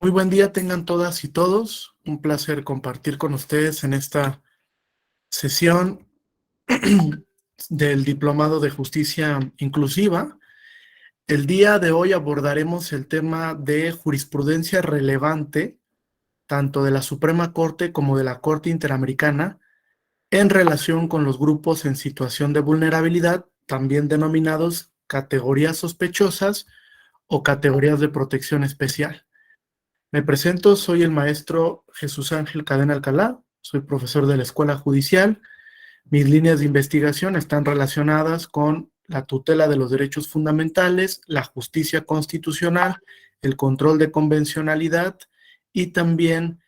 Muy buen día tengan todas y todos. Un placer compartir con ustedes en esta sesión del Diplomado de Justicia Inclusiva. El día de hoy abordaremos el tema de jurisprudencia relevante, tanto de la Suprema Corte como de la Corte Interamericana, en relación con los grupos en situación de vulnerabilidad, también denominados categorías sospechosas o categorías de protección especial. Me presento, soy el maestro Jesús Ángel Cadena Alcalá, soy profesor de la Escuela Judicial. Mis líneas de investigación están relacionadas con la tutela de los derechos fundamentales, la justicia constitucional, el control de convencionalidad y también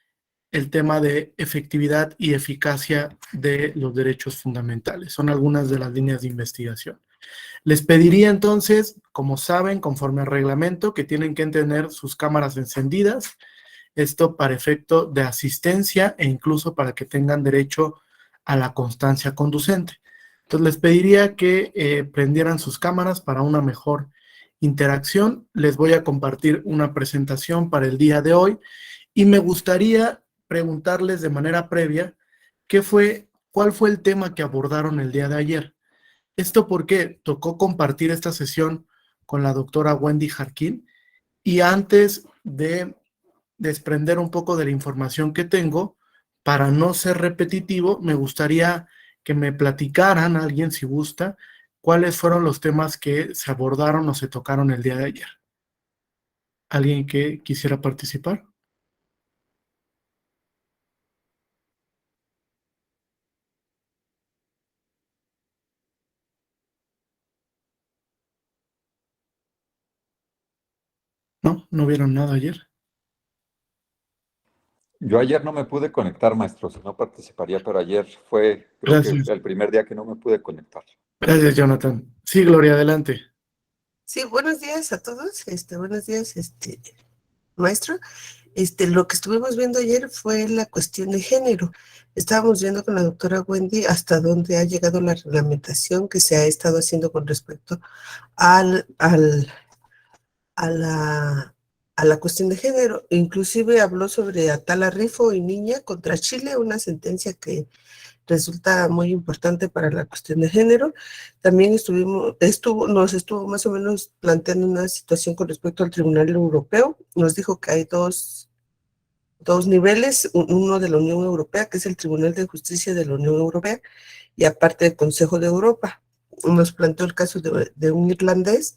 el tema de efectividad y eficacia de los derechos fundamentales. Son algunas de las líneas de investigación. Les pediría entonces, como saben, conforme al reglamento, que tienen que tener sus cámaras encendidas, esto para efecto de asistencia e incluso para que tengan derecho a la constancia conducente. Entonces les pediría que prendieran sus cámaras para una mejor interacción. Les voy a compartir una presentación para el día de hoy y me gustaría preguntarles de manera previa cuál fue el tema que abordaron el día de ayer. Esto porque tocó compartir esta sesión con la doctora Wendy Jarquín y antes de desprender un poco de la información que tengo, para no ser repetitivo, me gustaría que me platicaran, alguien si gusta, cuáles fueron los temas que se abordaron o se tocaron el día de ayer. ¿Alguien que quisiera participar? ¿No? ¿No vieron nada ayer? Yo ayer no me pude conectar, maestro, si no participaría, pero ayer fue, creo que Gracias. el primer día que no me pude conectar. Gracias, Jonathan. Sí, Gloria, adelante. Sí, buenos días a todos. Buenos días, maestro. Lo que estuvimos viendo ayer fue la cuestión de género. Estábamos viendo con la doctora Wendy hasta dónde ha llegado la reglamentación que se ha estado haciendo con respecto al, al, a la cuestión de género. Inclusive habló sobre Atala Rifo y Niña contra Chile, una sentencia que resulta muy importante para la cuestión de género. También nos estuvo más o menos planteando una situación con respecto al Tribunal Europeo. Nos dijo que hay dos niveles, uno de la Unión Europea, que es el Tribunal de Justicia de la Unión Europea, y aparte el Consejo de Europa. Nos planteó el caso de un irlandés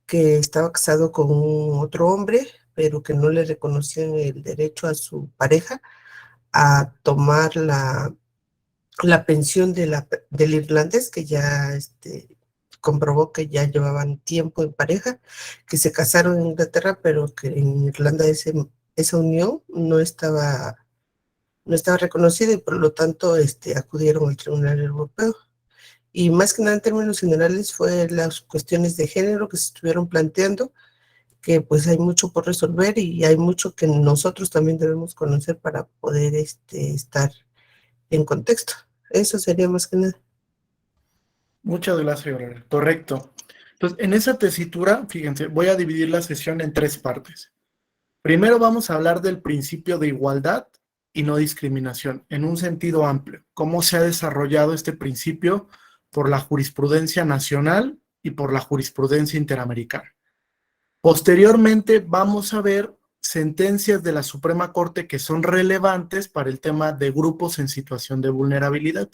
que estaba casado con otro hombre, pero que no le reconocían el derecho a su pareja a tomar la pensión del irlandés, que ya comprobó que ya llevaban tiempo en pareja, que se casaron en Inglaterra, pero que en Irlanda esa unión no estaba reconocida y por lo tanto acudieron al Tribunal Europeo. Y más que nada en términos generales fue las cuestiones de género que se estuvieron planteando, que pues hay mucho por resolver y hay mucho que nosotros también debemos conocer para poder estar en contexto. Eso sería más que nada. Muchas gracias, Gloria. Correcto. Entonces, en esa tesitura, fíjense, voy a dividir la sesión en tres partes. Primero vamos a hablar del principio de igualdad y no discriminación, en un sentido amplio. Cómo se ha desarrollado este principio por la jurisprudencia nacional y por la jurisprudencia interamericana. Posteriormente vamos a ver sentencias de la Suprema Corte que son relevantes para el tema de grupos en situación de vulnerabilidad.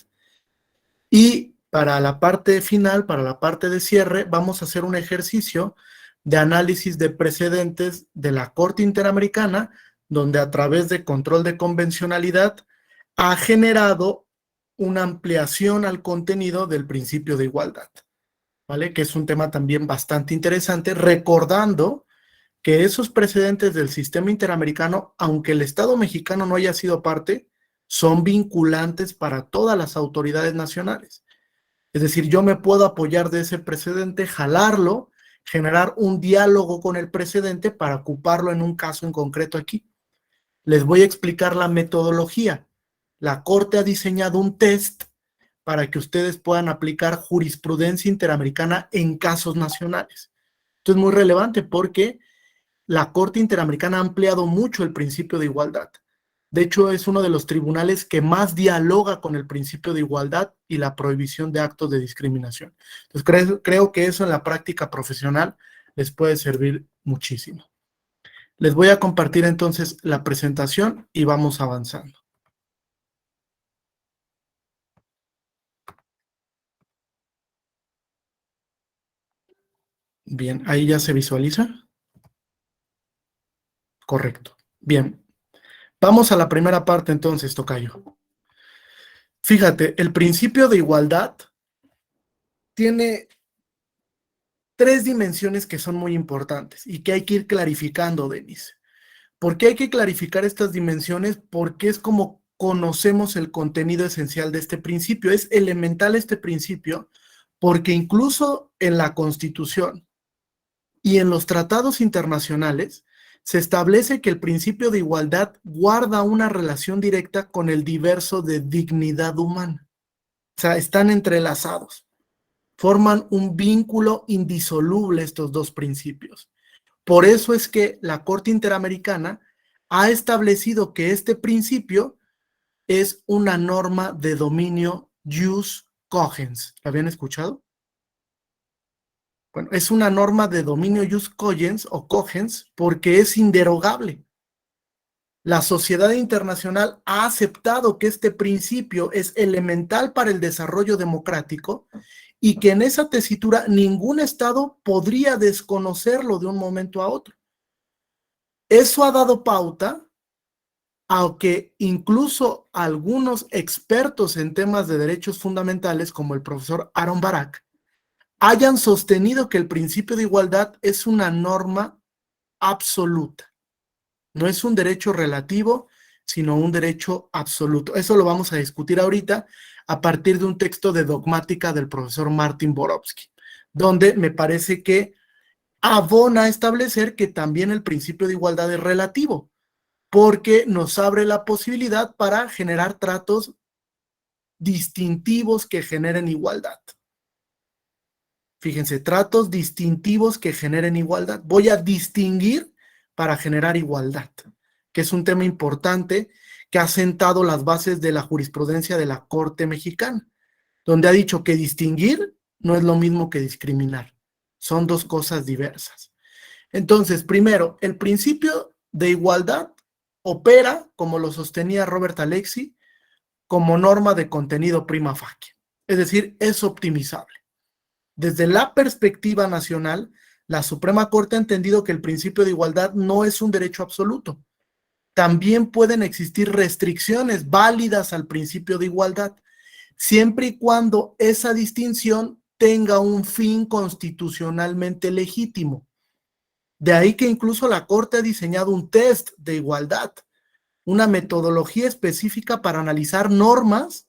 Y para la parte final, para la parte de cierre, vamos a hacer un ejercicio de análisis de precedentes de la Corte Interamericana, donde a través de control de convencionalidad ha generado una ampliación al contenido del principio de igualdad, ¿vale? Que es un tema también bastante interesante, recordando que esos precedentes del sistema interamericano, aunque el Estado mexicano no haya sido parte, son vinculantes para todas las autoridades nacionales. Es decir, yo me puedo apoyar de ese precedente, jalarlo, generar un diálogo con el precedente para ocuparlo en un caso en concreto aquí. Les voy a explicar la metodología. La Corte ha diseñado un test para que ustedes puedan aplicar jurisprudencia interamericana en casos nacionales. Esto es muy relevante porque la Corte Interamericana ha ampliado mucho el principio de igualdad. De hecho, es uno de los tribunales que más dialoga con el principio de igualdad y la prohibición de actos de discriminación. Entonces, creo que eso en la práctica profesional les puede servir muchísimo. Les voy a compartir entonces la presentación y vamos avanzando. Bien, ahí ya se visualiza. Correcto. Bien, vamos a la primera parte entonces, tocayo. Fíjate, el principio de igualdad tiene 3 dimensiones que son muy importantes y que hay que ir clarificando, Denis. ¿Por qué hay que clarificar estas dimensiones? Porque es como conocemos el contenido esencial de este principio. Es elemental este principio porque incluso en la Constitución y en los tratados internacionales se establece que el principio de igualdad guarda una relación directa con el diverso de dignidad humana. O sea, están entrelazados. Forman un vínculo indisoluble estos dos principios. Por eso es que la Corte Interamericana ha establecido que este principio es una norma de dominio jus cogens. ¿La habían escuchado? Bueno, es una norma de dominio jus cogens o cogens porque es inderogable. La sociedad internacional ha aceptado que este principio es elemental para el desarrollo democrático y que en esa tesitura ningún Estado podría desconocerlo de un momento a otro. Eso ha dado pauta a que incluso algunos expertos en temas de derechos fundamentales, como el profesor Aaron Barak, hayan sostenido que el principio de igualdad es una norma absoluta. No es un derecho relativo, sino un derecho absoluto. Eso lo vamos a discutir ahorita a partir de un texto de dogmática del profesor Martin Borowski, donde me parece que abona a establecer que también el principio de igualdad es relativo, porque nos abre la posibilidad para generar tratos distintivos que generen igualdad. Fíjense, tratos distintivos que generen igualdad. Voy a distinguir para generar igualdad, que es un tema importante que ha sentado las bases de la jurisprudencia de la Corte Mexicana, donde ha dicho que distinguir no es lo mismo que discriminar. Son dos cosas diversas. Entonces, primero, el principio de igualdad opera, como lo sostenía Robert Alexy, como norma de contenido prima facie. Es decir, es optimizable. Desde la perspectiva nacional, la Suprema Corte ha entendido que el principio de igualdad no es un derecho absoluto. También pueden existir restricciones válidas al principio de igualdad, siempre y cuando esa distinción tenga un fin constitucionalmente legítimo. De ahí que incluso la Corte ha diseñado un test de igualdad, una metodología específica para analizar normas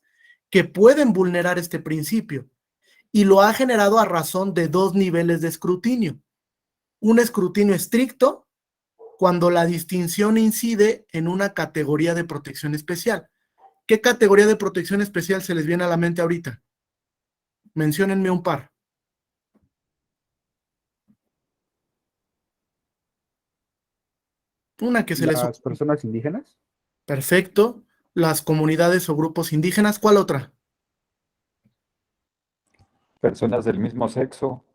que pueden vulnerar este principio, y lo ha generado a razón de 2 niveles de escrutinio. Un escrutinio estricto, cuando la distinción incide en una categoría de protección especial. ¿Qué categoría de protección especial se les viene a la mente ahorita? Menciónenme un par. Una que se les... Las personas indígenas. Perfecto. Las comunidades o grupos indígenas. ¿Cuál otra? Personas del mismo sexo.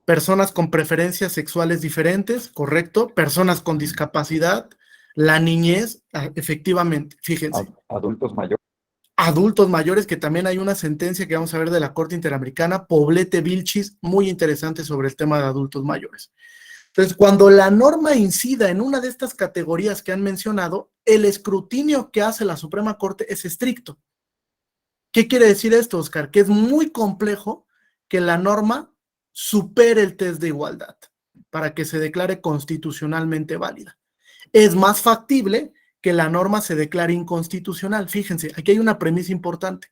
Personas con preferencias sexuales diferentes, correcto. Personas con discapacidad. La niñez, efectivamente, fíjense. Adultos mayores. Adultos mayores, que también hay una sentencia que vamos a ver de la Corte Interamericana, Poblete Vilchis, muy interesante sobre el tema de adultos mayores. Entonces, cuando la norma incida en una de estas categorías que han mencionado, el escrutinio que hace la Suprema Corte es estricto. ¿Qué quiere decir esto, Oscar? Que es muy complejo que la norma supere el test de igualdad para que se declare constitucionalmente válida. Es más factible que la norma se declare inconstitucional. Fíjense, aquí hay una premisa importante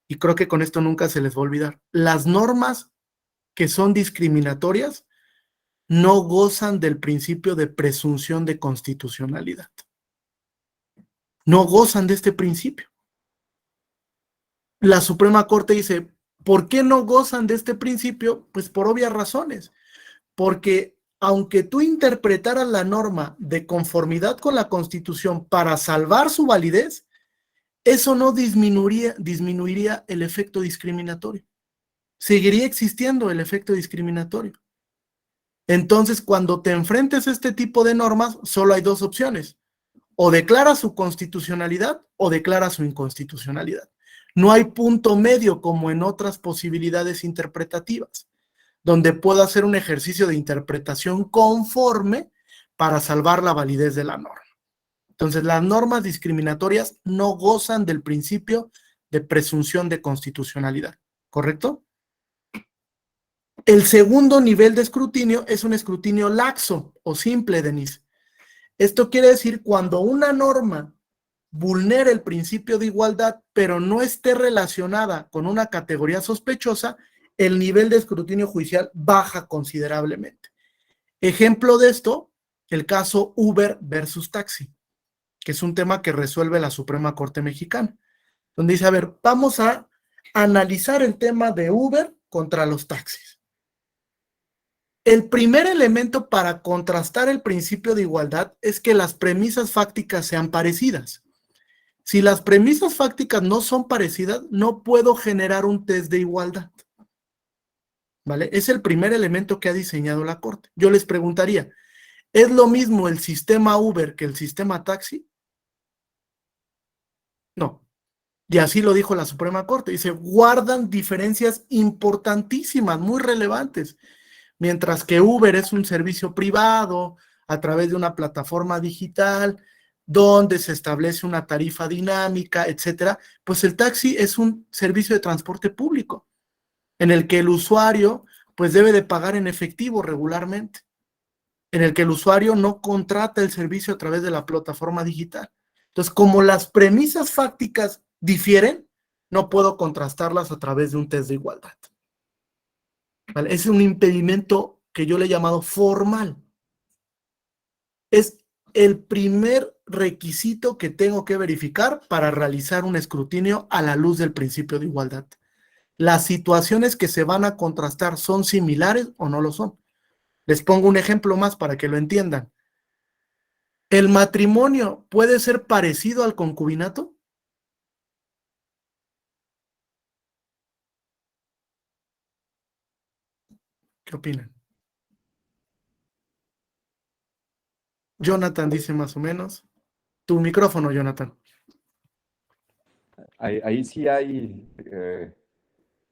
y creo que con esto nunca se les va a olvidar. Las normas que son discriminatorias no gozan del principio de presunción de constitucionalidad. No gozan de este principio. La Suprema Corte dice, ¿por qué no gozan de este principio? Pues por obvias razones. Porque aunque tú interpretaras la norma de conformidad con la Constitución para salvar su validez, eso no disminuiría el efecto discriminatorio. Seguiría existiendo el efecto discriminatorio. Entonces, cuando te enfrentes a este tipo de normas, solo hay dos opciones. O declara su constitucionalidad o declara su inconstitucionalidad. No hay punto medio como en otras posibilidades interpretativas, donde puedo hacer un ejercicio de interpretación conforme para salvar la validez de la norma. Entonces, las normas discriminatorias no gozan del principio de presunción de constitucionalidad, ¿correcto? El segundo nivel de escrutinio es un escrutinio laxo o simple, Denise. Esto quiere decir cuando una norma vulnera el principio de igualdad, pero no esté relacionada con una categoría sospechosa, el nivel de escrutinio judicial baja considerablemente. Ejemplo de esto, el caso Uber versus Taxi, que es un tema que resuelve la Suprema Corte Mexicana, donde dice, a ver, vamos a analizar el tema de Uber contra los taxis. El primer elemento para contrastar el principio de igualdad es que las premisas fácticas sean parecidas. Si las premisas fácticas no son parecidas, no puedo generar un test de igualdad. ¿Vale? Es el primer elemento que ha diseñado la Corte. Yo les preguntaría, ¿es lo mismo el sistema Uber que el sistema taxi? No. Y así lo dijo la Suprema Corte. Dice, guardan diferencias importantísimas, muy relevantes. Mientras que Uber es un servicio privado a través de una plataforma digital donde se establece una tarifa dinámica, etcétera, pues el taxi es un servicio de transporte público en el que el usuario pues debe de pagar en efectivo regularmente, en el que el usuario no contrata el servicio a través de la plataforma digital. Entonces, como las premisas fácticas difieren, no puedo contrastarlas a través de un test de igualdad. ¿Vale? Es un impedimento que yo le he llamado formal. Es el primer requisito que tengo que verificar para realizar un escrutinio a la luz del principio de igualdad. Las situaciones que se van a contrastar son similares o no lo son. Les pongo un ejemplo más para que lo entiendan. ¿El matrimonio puede ser parecido al concubinato? ¿Qué opinan? Jonathan dice más o menos. Tu micrófono, Jonathan. Ahí sí hay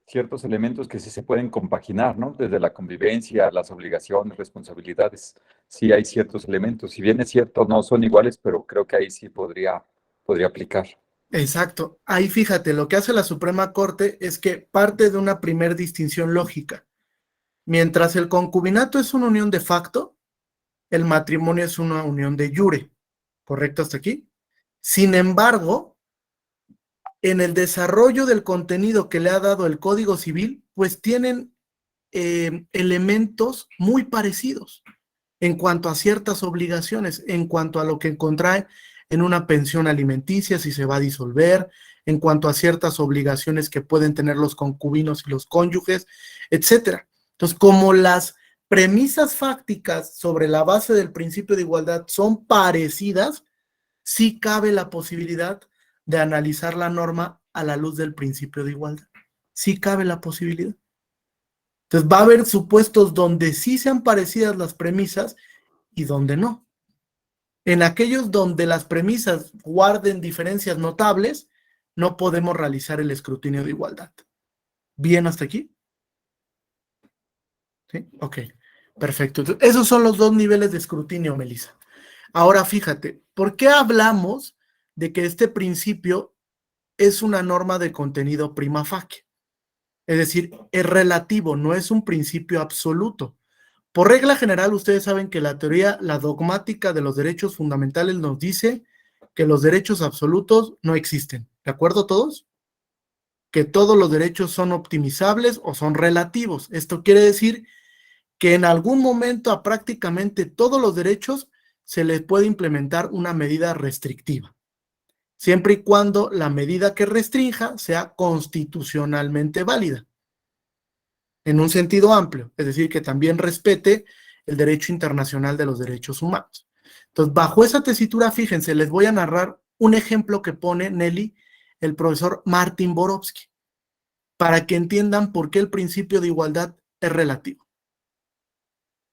ciertos elementos que sí se pueden compaginar, ¿no? Desde la convivencia, las obligaciones, responsabilidades, sí hay ciertos elementos. Si bien es cierto, no son iguales, pero creo que ahí sí podría aplicar. Exacto. Ahí fíjate, lo que hace la Suprema Corte es que parte de una primer distinción lógica. Mientras el concubinato es una unión de facto, el matrimonio es una unión de jure. ¿Correcto hasta aquí? Sin embargo, en el desarrollo del contenido que le ha dado el Código Civil, pues tienen elementos muy parecidos en cuanto a ciertas obligaciones, en cuanto a lo que contrae en una pensión alimenticia, si se va a disolver, en cuanto a ciertas obligaciones que pueden tener los concubinos y los cónyuges, etcétera. Entonces, como las premisas fácticas sobre la base del principio de igualdad son parecidas, sí cabe la posibilidad de analizar la norma a la luz del principio de igualdad. Sí cabe la posibilidad. Entonces va a haber supuestos donde sí sean parecidas las premisas y donde no. En aquellos donde las premisas guarden diferencias notables, no podemos realizar el escrutinio de igualdad. ¿Bien hasta aquí? ¿Sí? Ok, perfecto. Entonces, esos son los dos niveles de escrutinio, Melissa. Ahora fíjate, ¿por qué hablamos de que este principio es una norma de contenido prima facie? Es decir, es relativo, no es un principio absoluto. Por regla general, ustedes saben que la teoría, la dogmática de los derechos fundamentales nos dice que los derechos absolutos no existen. ¿De acuerdo todos? Que todos los derechos son optimizables o son relativos. Esto quiere decir que en algún momento a prácticamente todos los derechos se les puede implementar una medida restrictiva, siempre y cuando la medida que restrinja sea constitucionalmente válida, en un sentido amplio, es decir, que también respete el derecho internacional de los derechos humanos. Entonces, bajo esa tesitura, fíjense, les voy a narrar un ejemplo que pone Nelly, el profesor Martin Borowski, para que entiendan por qué el principio de igualdad es relativo.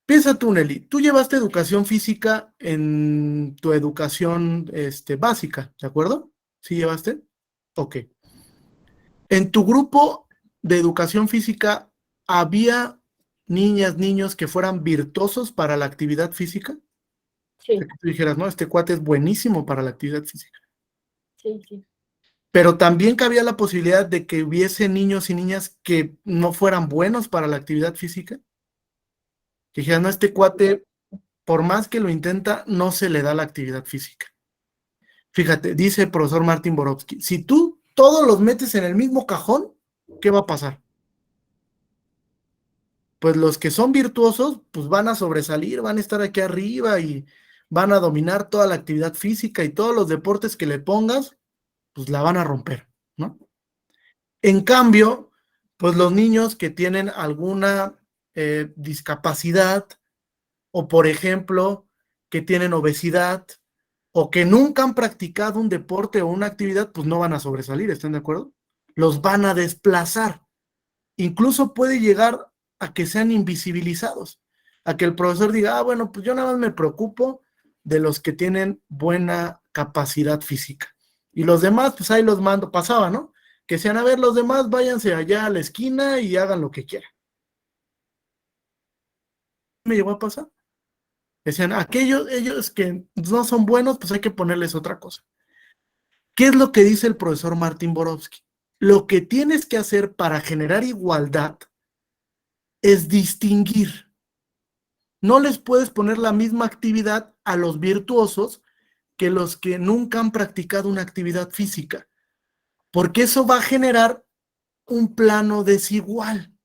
Piensa tú, Nelly, tú llevaste educación física en tu educación básica, ¿de acuerdo? ¿Sí llevaste? Ok. En tu grupo de educación física, ¿había niñas, niños que fueran virtuosos para la actividad física? Sí, Que tú dijeras, no, este cuate es buenísimo para la actividad física. sí, sí. Pero también cabía la posibilidad de que hubiese niños y niñas que no fueran buenos para la actividad física. Que dijeran, no, este cuate, por más que lo intenta, no se le da la actividad física. Fíjate, dice el profesor Martin Borowski, si tú todos los metes en el mismo cajón, ¿qué va a pasar? Pues los que son virtuosos, pues van a sobresalir, van a estar aquí arriba y van a dominar toda la actividad física y todos los deportes que le pongas, pues la van a romper, ¿no? En cambio, pues los niños que tienen alguna discapacidad o, por ejemplo, que tienen obesidad o que nunca han practicado un deporte o una actividad, pues no van a sobresalir, ¿están de acuerdo? Los van a desplazar. Incluso puede llegar a que sean invisibilizados, a que el profesor diga, ah, bueno, pues yo nada más me preocupo de los que tienen buena capacidad física. Y los demás, pues ahí los mando, pasaba, ¿no? Que sean, a ver, los demás váyanse allá a la esquina y hagan lo que quieran. Me llegó a pasar. Decían, ellos que no son buenos, pues hay que ponerles otra cosa. ¿Qué es lo que dice el profesor Martin Borowski? Lo que tienes que hacer para generar igualdad es distinguir. No les puedes poner la misma actividad a los virtuosos que los que nunca han practicado una actividad física, porque eso va a generar un plano desigual.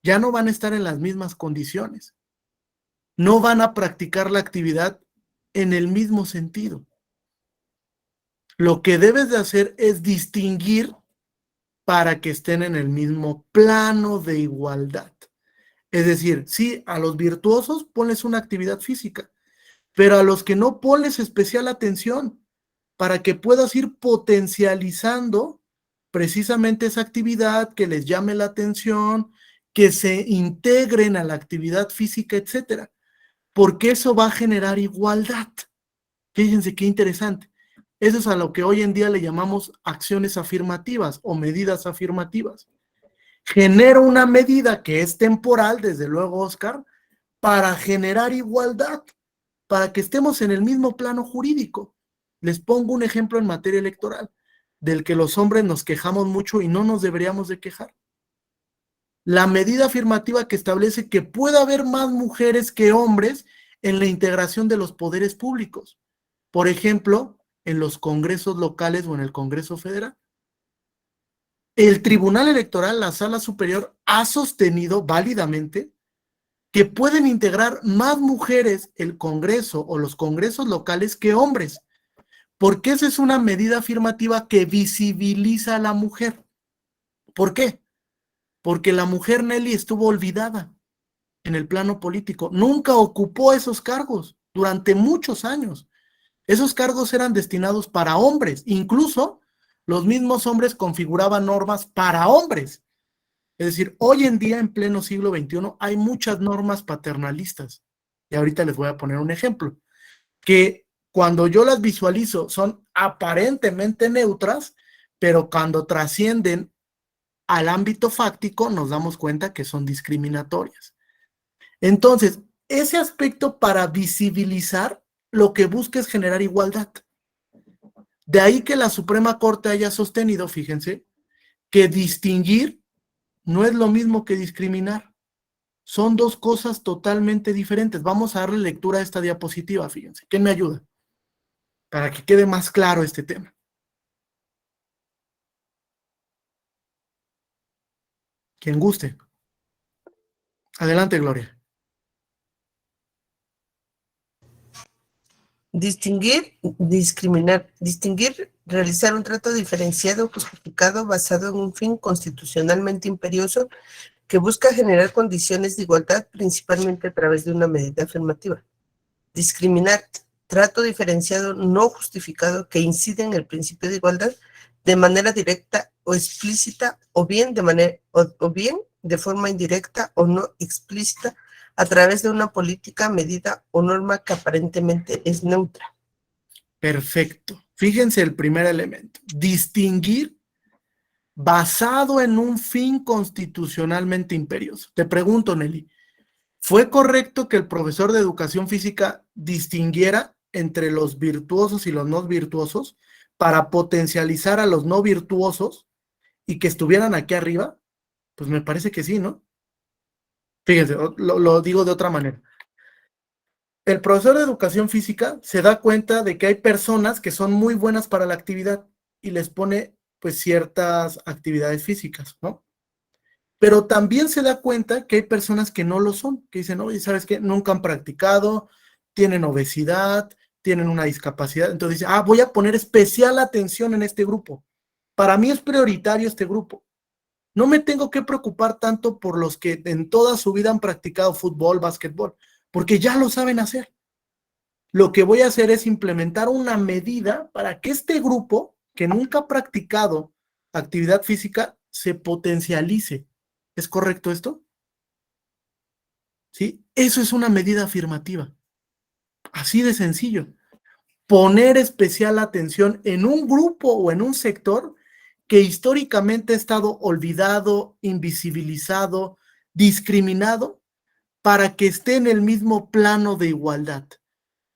Ya no van a estar en las mismas condiciones. No van a practicar la actividad en el mismo sentido. Lo que debes de hacer es distinguir para que estén en el mismo plano de igualdad. Es decir, sí, a los virtuosos ponles una actividad física, pero a los que no ponles especial atención para que puedas ir potencializando precisamente esa actividad, que les llame la atención, que se integren a la actividad física, etcétera, porque eso va a generar igualdad. Fíjense qué interesante. Eso es a lo que hoy en día le llamamos acciones afirmativas o medidas afirmativas. Genero una medida que es temporal, desde luego, Oscar, para generar igualdad, para que estemos en el mismo plano jurídico. Les pongo un ejemplo en materia electoral, del que los hombres nos quejamos mucho y no nos deberíamos de quejar. La medida afirmativa que establece que puede haber más mujeres que hombres en la integración de los poderes públicos. Por ejemplo, en los congresos locales o en el Congreso Federal. El Tribunal Electoral, la Sala Superior, ha sostenido válidamente que pueden integrar más mujeres el Congreso o los congresos locales que hombres, porque esa es una medida afirmativa que visibiliza a la mujer. ¿Por qué? Porque la mujer, Nelly, estuvo olvidada en el plano político, nunca ocupó esos cargos durante muchos años. Esos cargos eran destinados para hombres, incluso los mismos hombres configuraban normas para hombres. Es decir, hoy en día, en pleno siglo XXI, hay muchas normas paternalistas. Y ahorita les voy a poner un ejemplo, que cuando yo las visualizo son aparentemente neutras, pero cuando trascienden al ámbito fáctico nos damos cuenta que son discriminatorias. Entonces, ese aspecto para visibilizar lo que busca es generar igualdad. De ahí que la Suprema Corte haya sostenido, fíjense, que distinguir no es lo mismo que discriminar. Son dos cosas totalmente diferentes. Vamos a darle lectura a esta diapositiva, fíjense. ¿Quién me ayuda? Para que quede más claro este tema. Quien guste. Adelante, Gloria. Distinguir, discriminar. Distinguir, realizar un trato diferenciado, justificado, basado en un fin constitucionalmente imperioso, que busca generar condiciones de igualdad principalmente a través de una medida afirmativa. Discriminar, trato diferenciado no justificado que incide en el principio de igualdad de manera directa o explícita o bien de forma indirecta o no explícita a través de una política, medida o norma que aparentemente es neutra. Perfecto. Fíjense el primer elemento. Distinguir basado en un fin constitucionalmente imperioso. Te pregunto, Nelly, ¿fue correcto que el profesor de educación física distinguiera entre los virtuosos y los no virtuosos para potencializar a los no virtuosos y que estuvieran aquí arriba? Pues me parece que sí, ¿no? Fíjense, lo digo de otra manera. El profesor de educación física se da cuenta de que hay personas que son muy buenas para la actividad y les pone pues ciertas actividades físicas, ¿no? Pero también se da cuenta que hay personas que no lo son, que dicen, oye, ¿sabes qué? Nunca han practicado, tienen obesidad, tienen una discapacidad. Entonces dice, voy a poner especial atención en este grupo. Para mí es prioritario este grupo. No me tengo que preocupar tanto por los que en toda su vida han practicado fútbol, básquetbol, porque ya lo saben hacer. Lo que voy a hacer es implementar una medida para que este grupo, que nunca ha practicado actividad física, se potencialice. ¿Es correcto esto? ¿Sí? Eso es una medida afirmativa. Así de sencillo. Poner especial atención en un grupo o en un sector que históricamente ha estado olvidado, invisibilizado, discriminado, para que esté en el mismo plano de igualdad.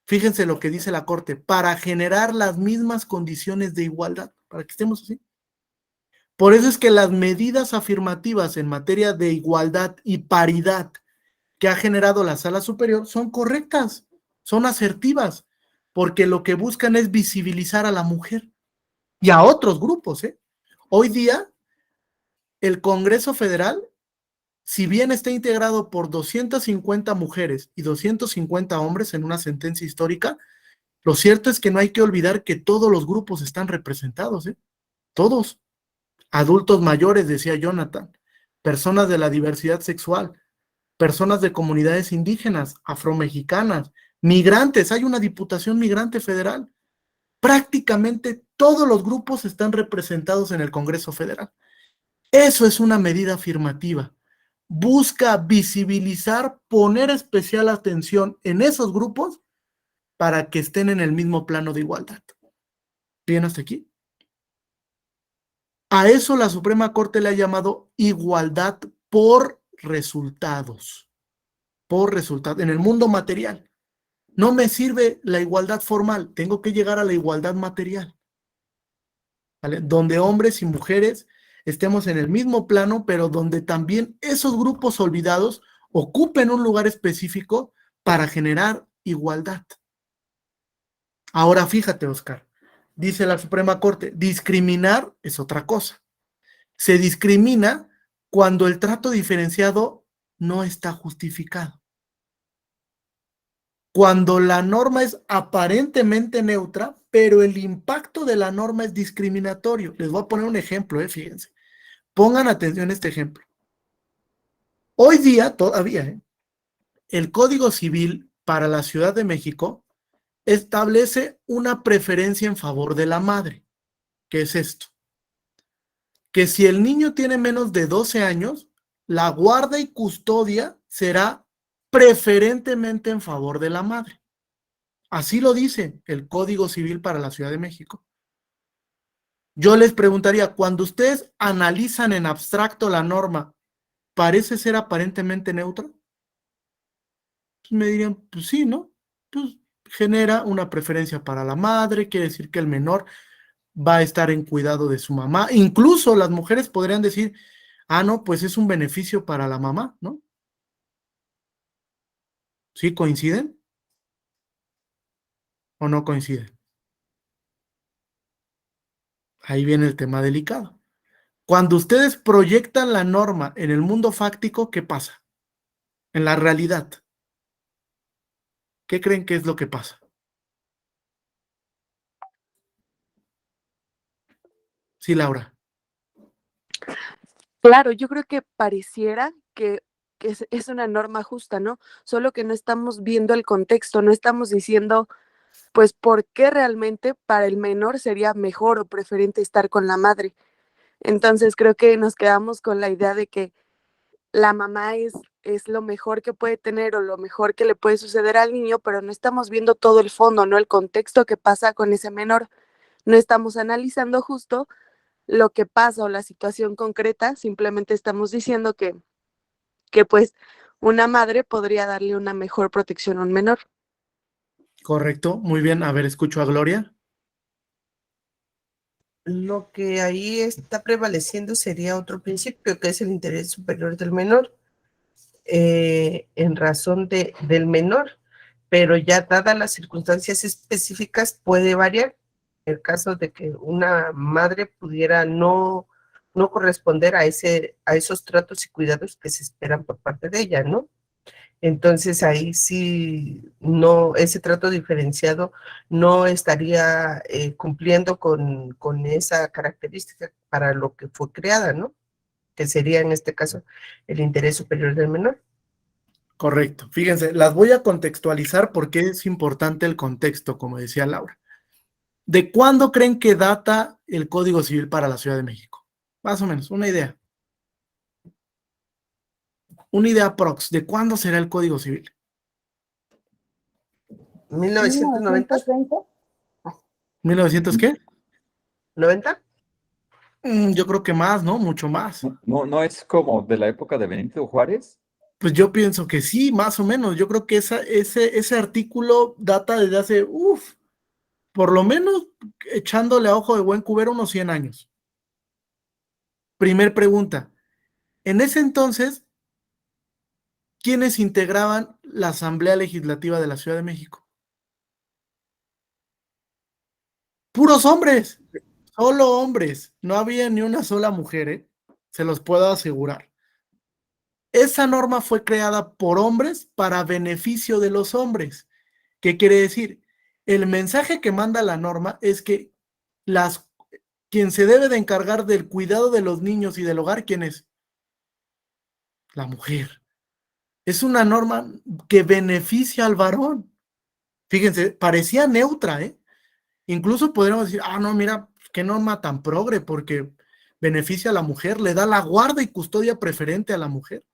Fíjense lo que dice la Corte, para generar las mismas condiciones de igualdad, para que estemos así. Por eso es que las medidas afirmativas en materia de igualdad y paridad que ha generado la Sala Superior son correctas, son asertivas, porque lo que buscan es visibilizar a la mujer y a otros grupos, ¿eh? Hoy día, el Congreso Federal, si bien está integrado por 250 mujeres y 250 hombres en una sentencia histórica, lo cierto es que no hay que olvidar que todos los grupos están representados, ¿eh? Todos. Adultos mayores, decía Jonathan, personas de la diversidad sexual, personas de comunidades indígenas, afromexicanas, migrantes, hay una diputación migrante federal. Prácticamente todos los grupos están representados en el Congreso Federal. Eso es una medida afirmativa. Busca visibilizar, poner especial atención en esos grupos para que estén en el mismo plano de igualdad. ¿Bien hasta aquí? A eso la Suprema Corte le ha llamado igualdad por resultados. Por resultados. En el mundo material. No me sirve la igualdad formal, tengo que llegar a la igualdad material, ¿vale? Donde hombres y mujeres estemos en el mismo plano, pero donde también esos grupos olvidados ocupen un lugar específico para generar igualdad. Ahora fíjate, Oscar, dice la Suprema Corte, discriminar es otra cosa. Se discrimina cuando el trato diferenciado no está justificado. Cuando la norma es aparentemente neutra, pero el impacto de la norma es discriminatorio. Les voy a poner un ejemplo, fíjense. Pongan atención a este ejemplo. Hoy día, todavía, el Código Civil para la Ciudad de México establece una preferencia en favor de la madre. ¿Qué es esto? Que si el niño tiene menos de 12 años, la guarda y custodia será preferentemente en favor de la madre. Así lo dice el Código Civil para la Ciudad de México. Yo les preguntaría, cuando ustedes analizan en abstracto la norma, ¿parece ser aparentemente neutra? Pues me dirían, pues sí, ¿no? Pues genera una preferencia para la madre, quiere decir que el menor va a estar en cuidado de su mamá. Incluso las mujeres podrían decir, no, pues es un beneficio para la mamá, ¿no? ¿Sí coinciden? ¿O no coinciden? Ahí viene el tema delicado. Cuando ustedes proyectan la norma en el mundo fáctico, ¿qué pasa? En la realidad, ¿qué creen que es lo que pasa? Sí, Laura. Claro, yo creo que pareciera que es una norma justa, ¿no? Solo que no estamos viendo el contexto, no estamos diciendo, pues, por qué realmente para el menor sería mejor o preferente estar con la madre. Entonces, creo que nos quedamos con la idea de que la mamá es lo mejor que puede tener o lo mejor que le puede suceder al niño, pero no estamos viendo todo el fondo, ¿no? El contexto que pasa con ese menor. No estamos analizando justo lo que pasa o la situación concreta, simplemente estamos diciendo que pues una madre podría darle una mejor protección a un menor. Correcto, muy bien. A ver, escucho a Gloria. Lo que ahí está prevaleciendo sería otro principio, que es el interés superior del menor, en razón del menor, pero ya dadas las circunstancias específicas puede variar. El caso de que una madre pudiera no corresponder a esos tratos y cuidados que se esperan por parte de ella, ¿no? Entonces ahí sí, no, ese trato diferenciado no estaría cumpliendo con esa característica para lo que fue creada, ¿no? Que sería en este caso el interés superior del menor. Correcto. Fíjense, las voy a contextualizar porque es importante el contexto, como decía Laura. ¿De cuándo creen que data el Código Civil para la Ciudad de México? Más o menos, una idea. Una idea prox. ¿De cuándo será el Código Civil? 1990, ¿1900 qué? 90. Yo creo que más, ¿no? Mucho más. No es como de la época de Benito Juárez. Pues yo pienso que sí, más o menos. Yo creo que ese artículo data desde hace, por lo menos echándole a ojo de buen cubero unos 100 años. Primer pregunta. En ese entonces, ¿quiénes integraban la Asamblea Legislativa de la Ciudad de México? Puros hombres, solo hombres. No había ni una sola mujer, ¿eh? Se los puedo asegurar. Esa norma fue creada por hombres para beneficio de los hombres. ¿Qué quiere decir? El mensaje que manda la norma es que quien se debe de encargar del cuidado de los niños y del hogar, ¿quién es? La mujer. Es una norma que beneficia al varón. Fíjense, parecía neutra, ¿eh? Incluso podríamos decir, no, mira, qué norma tan progre, porque beneficia a la mujer, le da la guarda y custodia preferente a la mujer.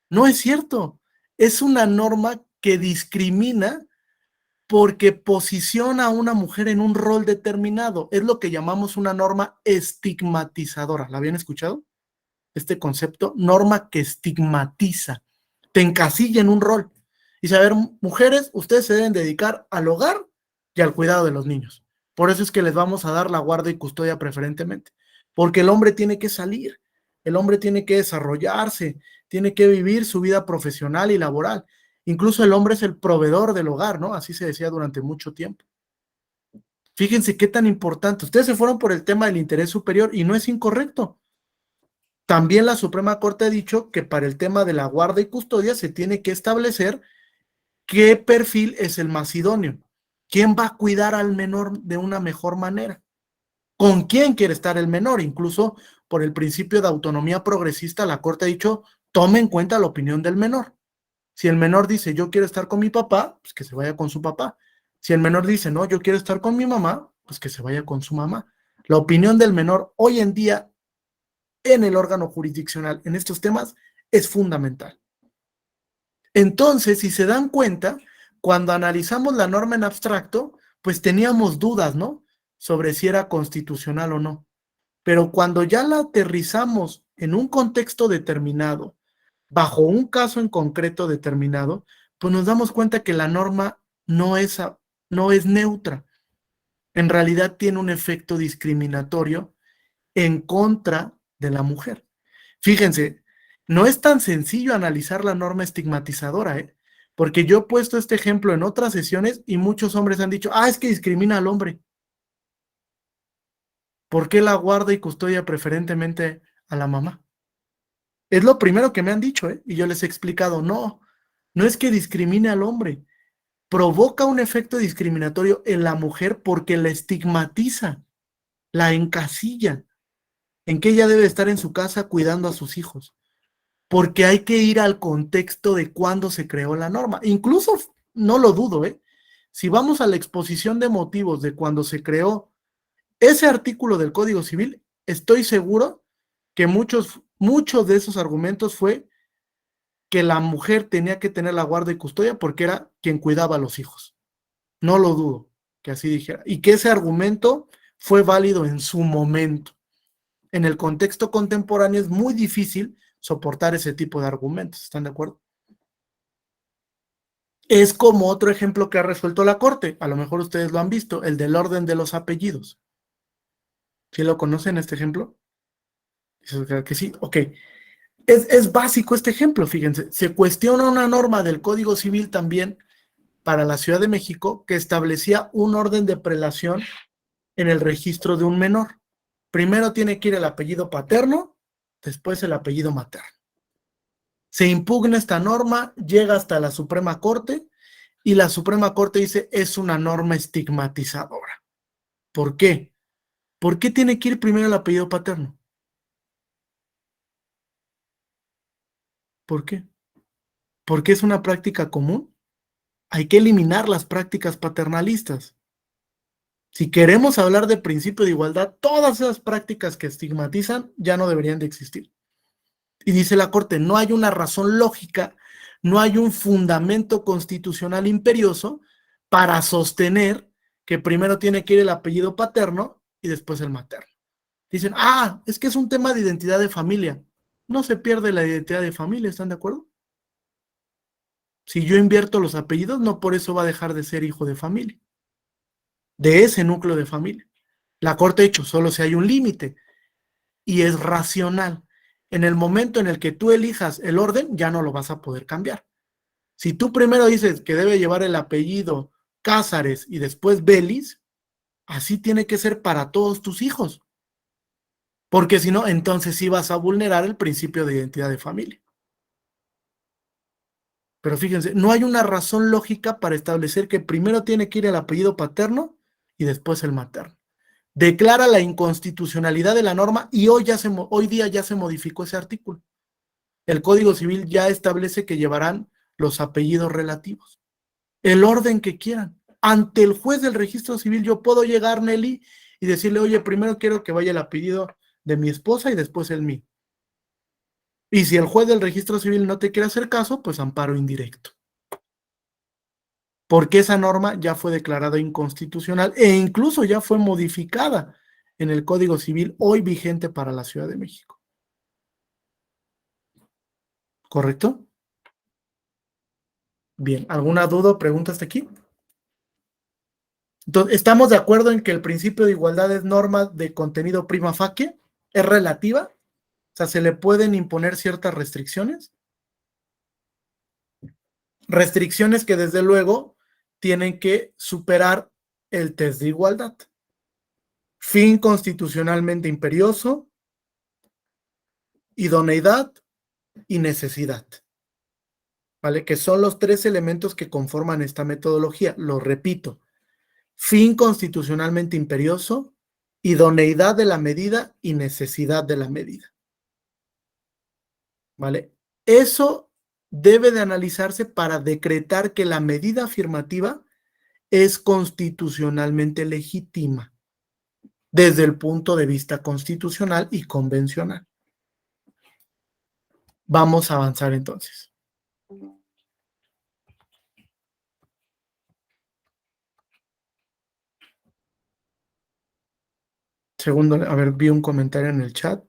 No es cierto. Es una norma que discrimina porque posiciona a una mujer en un rol determinado. Es lo que llamamos una norma estigmatizadora. ¿La habían escuchado? Este concepto, norma que estigmatiza, te encasilla en un rol. Y saber, mujeres, ustedes se deben dedicar al hogar y al cuidado de los niños. Por eso es que les vamos a dar la guarda y custodia preferentemente. Porque el hombre tiene que salir, el hombre tiene que desarrollarse, tiene que vivir su vida profesional y laboral. Incluso el hombre es el proveedor del hogar, ¿no? Así se decía durante mucho tiempo. Fíjense qué tan importante. Ustedes se fueron por el tema del interés superior y no es incorrecto. También la Suprema Corte ha dicho que para el tema de la guarda y custodia se tiene que establecer qué perfil es el más idóneo. ¿Quién va a cuidar al menor de una mejor manera? ¿Con quién quiere estar el menor? Incluso por el principio de autonomía progresista, la Corte ha dicho, tome en cuenta la opinión del menor. Si el menor dice, yo quiero estar con mi papá, pues que se vaya con su papá. Si el menor dice, no, yo quiero estar con mi mamá, pues que se vaya con su mamá. La opinión del menor hoy en día en el órgano jurisdiccional en estos temas es fundamental. Entonces, si se dan cuenta, cuando analizamos la norma en abstracto, pues teníamos dudas, ¿no? Sobre si era constitucional o no. Pero cuando ya la aterrizamos en un contexto determinado, bajo un caso en concreto determinado, pues nos damos cuenta que la norma no es neutra. En realidad tiene un efecto discriminatorio en contra de la mujer. Fíjense, no es tan sencillo analizar la norma estigmatizadora, ¿eh? Porque yo he puesto este ejemplo en otras sesiones y muchos hombres han dicho, es que discrimina al hombre. ¿Por qué la guarda y custodia preferentemente a la mamá? Es lo primero que me han dicho, ¿eh? Y yo les he explicado, no es que discrimine al hombre, provoca un efecto discriminatorio en la mujer porque la estigmatiza, la encasilla. en que ella debe estar en su casa cuidando a sus hijos, porque hay que ir al contexto de cuándo se creó la norma. Incluso, no lo dudo, si vamos a la exposición de motivos de cuando se creó ese artículo del Código Civil, estoy seguro que muchos de esos argumentos fue que la mujer tenía que tener la guarda y custodia porque era quien cuidaba a los hijos. No lo dudo que así dijera. Y que ese argumento fue válido en su momento. En el contexto contemporáneo es muy difícil soportar ese tipo de argumentos. ¿Están de acuerdo? Es como otro ejemplo que ha resuelto la Corte. A lo mejor ustedes lo han visto, el del orden de los apellidos. ¿Sí lo conocen este ejemplo? Que sí, ok. Es básico este ejemplo, fíjense. Se cuestiona una norma del Código Civil también para la Ciudad de México que establecía un orden de prelación en el registro de un menor. Primero tiene que ir el apellido paterno, después el apellido materno. Se impugna esta norma, llega hasta la Suprema Corte y la Suprema Corte dice es una norma estigmatizadora. ¿Por qué? ¿Por qué tiene que ir primero el apellido paterno? ¿Por qué? ¿Porque es una práctica común? Hay que eliminar las prácticas paternalistas. Si queremos hablar de principio de igualdad, todas esas prácticas que estigmatizan ya no deberían de existir. Y dice la Corte, no hay una razón lógica, no hay un fundamento constitucional imperioso para sostener que primero tiene que ir el apellido paterno y después el materno. Dicen, es que es un tema de identidad de familia. No se pierde la identidad de familia, ¿están de acuerdo? Si yo invierto los apellidos, no por eso va a dejar de ser hijo de familia, de ese núcleo de familia. La Corte ha dicho, solo si hay un límite, y es racional. En el momento en el que tú elijas el orden, ya no lo vas a poder cambiar. Si tú primero dices que debe llevar el apellido Cázares y después Vélez, así tiene que ser para todos tus hijos. Porque si no, entonces sí vas a vulnerar el principio de identidad de familia. Pero fíjense, no hay una razón lógica para establecer que primero tiene que ir el apellido paterno y después el materno. Declara la inconstitucionalidad de la norma y hoy día ya se modificó ese artículo. El Código Civil ya establece que llevarán los apellidos relativos, el orden que quieran. Ante el juez del registro civil yo puedo llegar, Nelly, y decirle, oye, primero quiero que vaya el apellido de mi esposa y después el mío. Y si el juez del registro civil no te quiere hacer caso, pues amparo indirecto. Porque esa norma ya fue declarada inconstitucional e incluso ya fue modificada en el Código Civil hoy vigente para la Ciudad de México. ¿Correcto? Bien, ¿alguna duda o pregunta hasta aquí? Entonces, ¿estamos de acuerdo en que el principio de igualdad es norma de contenido prima facie? ¿Es relativa? O sea, ¿se le pueden imponer ciertas restricciones? Restricciones que desde luego tienen que superar el test de igualdad. Fin constitucionalmente imperioso, idoneidad y necesidad. ¿Vale? Que son los tres elementos que conforman esta metodología. Lo repito. Fin constitucionalmente imperioso, idoneidad de la medida y necesidad de la medida. ¿Vale? Eso debe de analizarse para decretar que la medida afirmativa es constitucionalmente legítima desde el punto de vista constitucional y convencional. Vamos a avanzar entonces. Segundo, a ver, vi un comentario en el chat.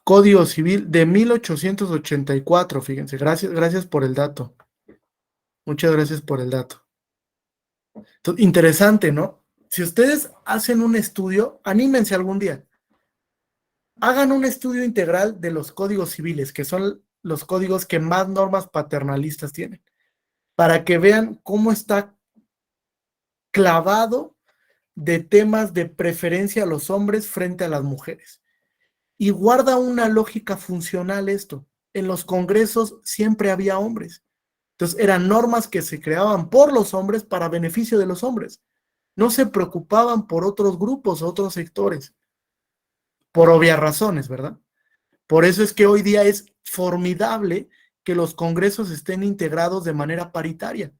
Código Civil de 1884, fíjense, gracias por el dato. Muchas gracias por el dato. Entonces, interesante, ¿no? Si ustedes hacen un estudio, anímense algún día. Hagan un estudio integral de los códigos civiles, que son los códigos que más normas paternalistas tienen, para que vean cómo está clavado de temas de preferencia a los hombres frente a las mujeres. Y guarda una lógica funcional esto. En los congresos siempre había hombres. Entonces eran normas que se creaban por los hombres para beneficio de los hombres. no se preocupaban por otros grupos, otros sectores, por obvias razones, ¿verdad? Por eso es que hoy día es formidable que los congresos estén integrados de manera paritaria.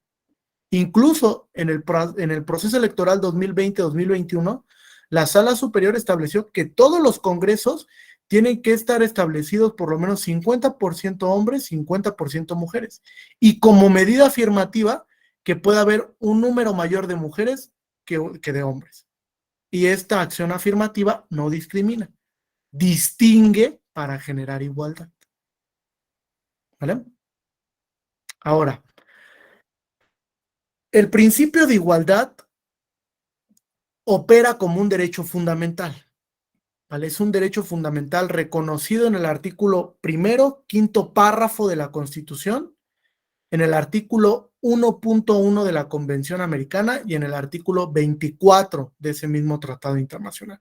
Incluso en el proceso electoral 2020-2021, la Sala Superior estableció que todos los congresos tienen que estar establecidos por lo menos 50% hombres, 50% mujeres. Y como medida afirmativa, que pueda haber un número mayor de mujeres que de hombres. Y esta acción afirmativa no discrimina, distingue para generar igualdad. ¿Vale? Ahora, el principio de igualdad opera como un derecho fundamental, ¿vale? Es un derecho fundamental reconocido en el artículo 1º, 5º párrafo de la Constitución, en el artículo 1.1 de la Convención Americana y en el artículo 24 de ese mismo tratado internacional.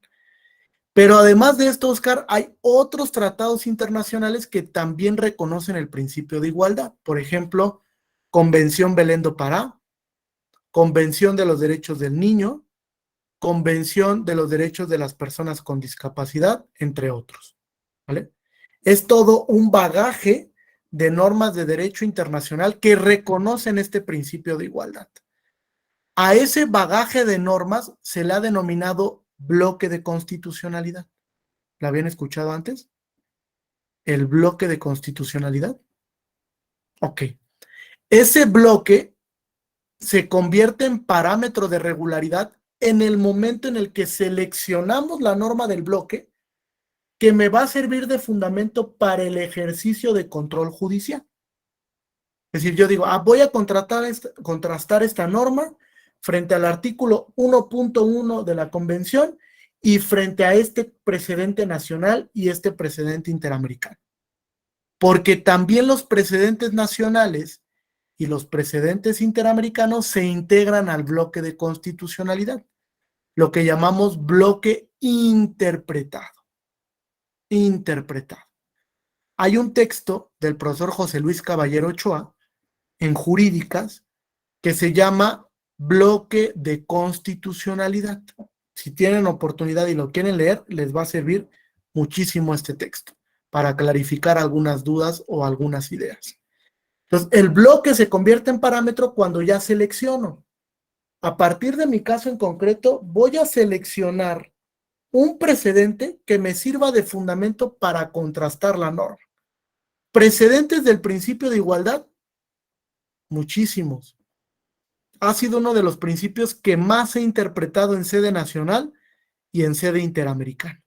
Pero además de esto, Oscar, hay otros tratados internacionales que también reconocen el principio de igualdad. Por ejemplo, Convención Belém do Pará, Convención de los Derechos del Niño, Convención de los Derechos de las Personas con Discapacidad, entre otros, ¿vale? Es todo un bagaje de normas de derecho internacional que reconocen este principio de igualdad. A ese bagaje de normas se le ha denominado bloque de constitucionalidad. ¿La habían escuchado antes? ¿El bloque de constitucionalidad? Ok. Ese bloque se convierte en parámetro de regularidad en el momento en el que seleccionamos la norma del bloque que me va a servir de fundamento para el ejercicio de control judicial. Es decir, yo digo, voy a contrastar esta norma frente al artículo 1.1 de la Convención y frente a este precedente nacional y este precedente interamericano. Porque también los precedentes nacionales y los precedentes interamericanos se integran al bloque de constitucionalidad, lo que llamamos bloque interpretado. Interpretado. Hay un texto del profesor José Luis Caballero Ochoa en Jurídicas que se llama bloque de constitucionalidad. Si tienen oportunidad y lo quieren leer, les va a servir muchísimo este texto para clarificar algunas dudas o algunas ideas. Entonces, el bloque se convierte en parámetro cuando ya selecciono. A partir de mi caso en concreto, voy a seleccionar un precedente que me sirva de fundamento para contrastar la norma. ¿Precedentes del principio de igualdad? Muchísimos. Ha sido uno de los principios que más he interpretado en sede nacional y en sede interamericana.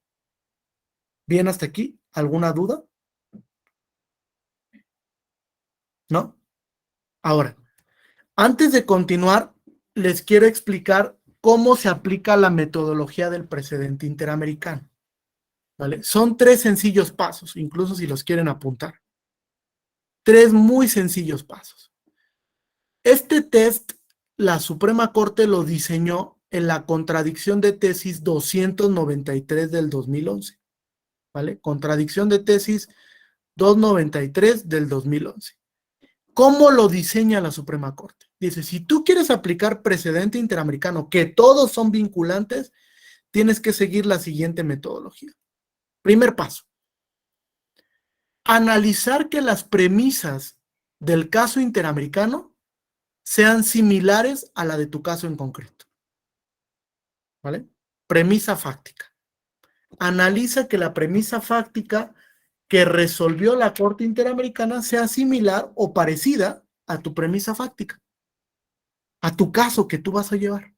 ¿Bien hasta aquí? ¿Alguna duda? ¿No? Ahora, antes de continuar, les quiero explicar cómo se aplica la metodología del precedente interamericano. ¿Vale? Son 3 sencillos pasos, incluso si los quieren apuntar. 3 muy sencillos pasos. Este test, la Suprema Corte lo diseñó en la contradicción de tesis 293 del 2011. ¿Vale? Contradicción de tesis 293 del 2011. ¿Cómo lo diseña la Suprema Corte? Dice, si tú quieres aplicar precedente interamericano, que todos son vinculantes, tienes que seguir la siguiente metodología. Primer paso. Analizar que las premisas del caso interamericano sean similares a la de tu caso en concreto. ¿Vale? Premisa fáctica. Analiza que la premisa fáctica que resolvió la Corte Interamericana sea similar o parecida a tu premisa fáctica, a tu caso que tú vas a llevar.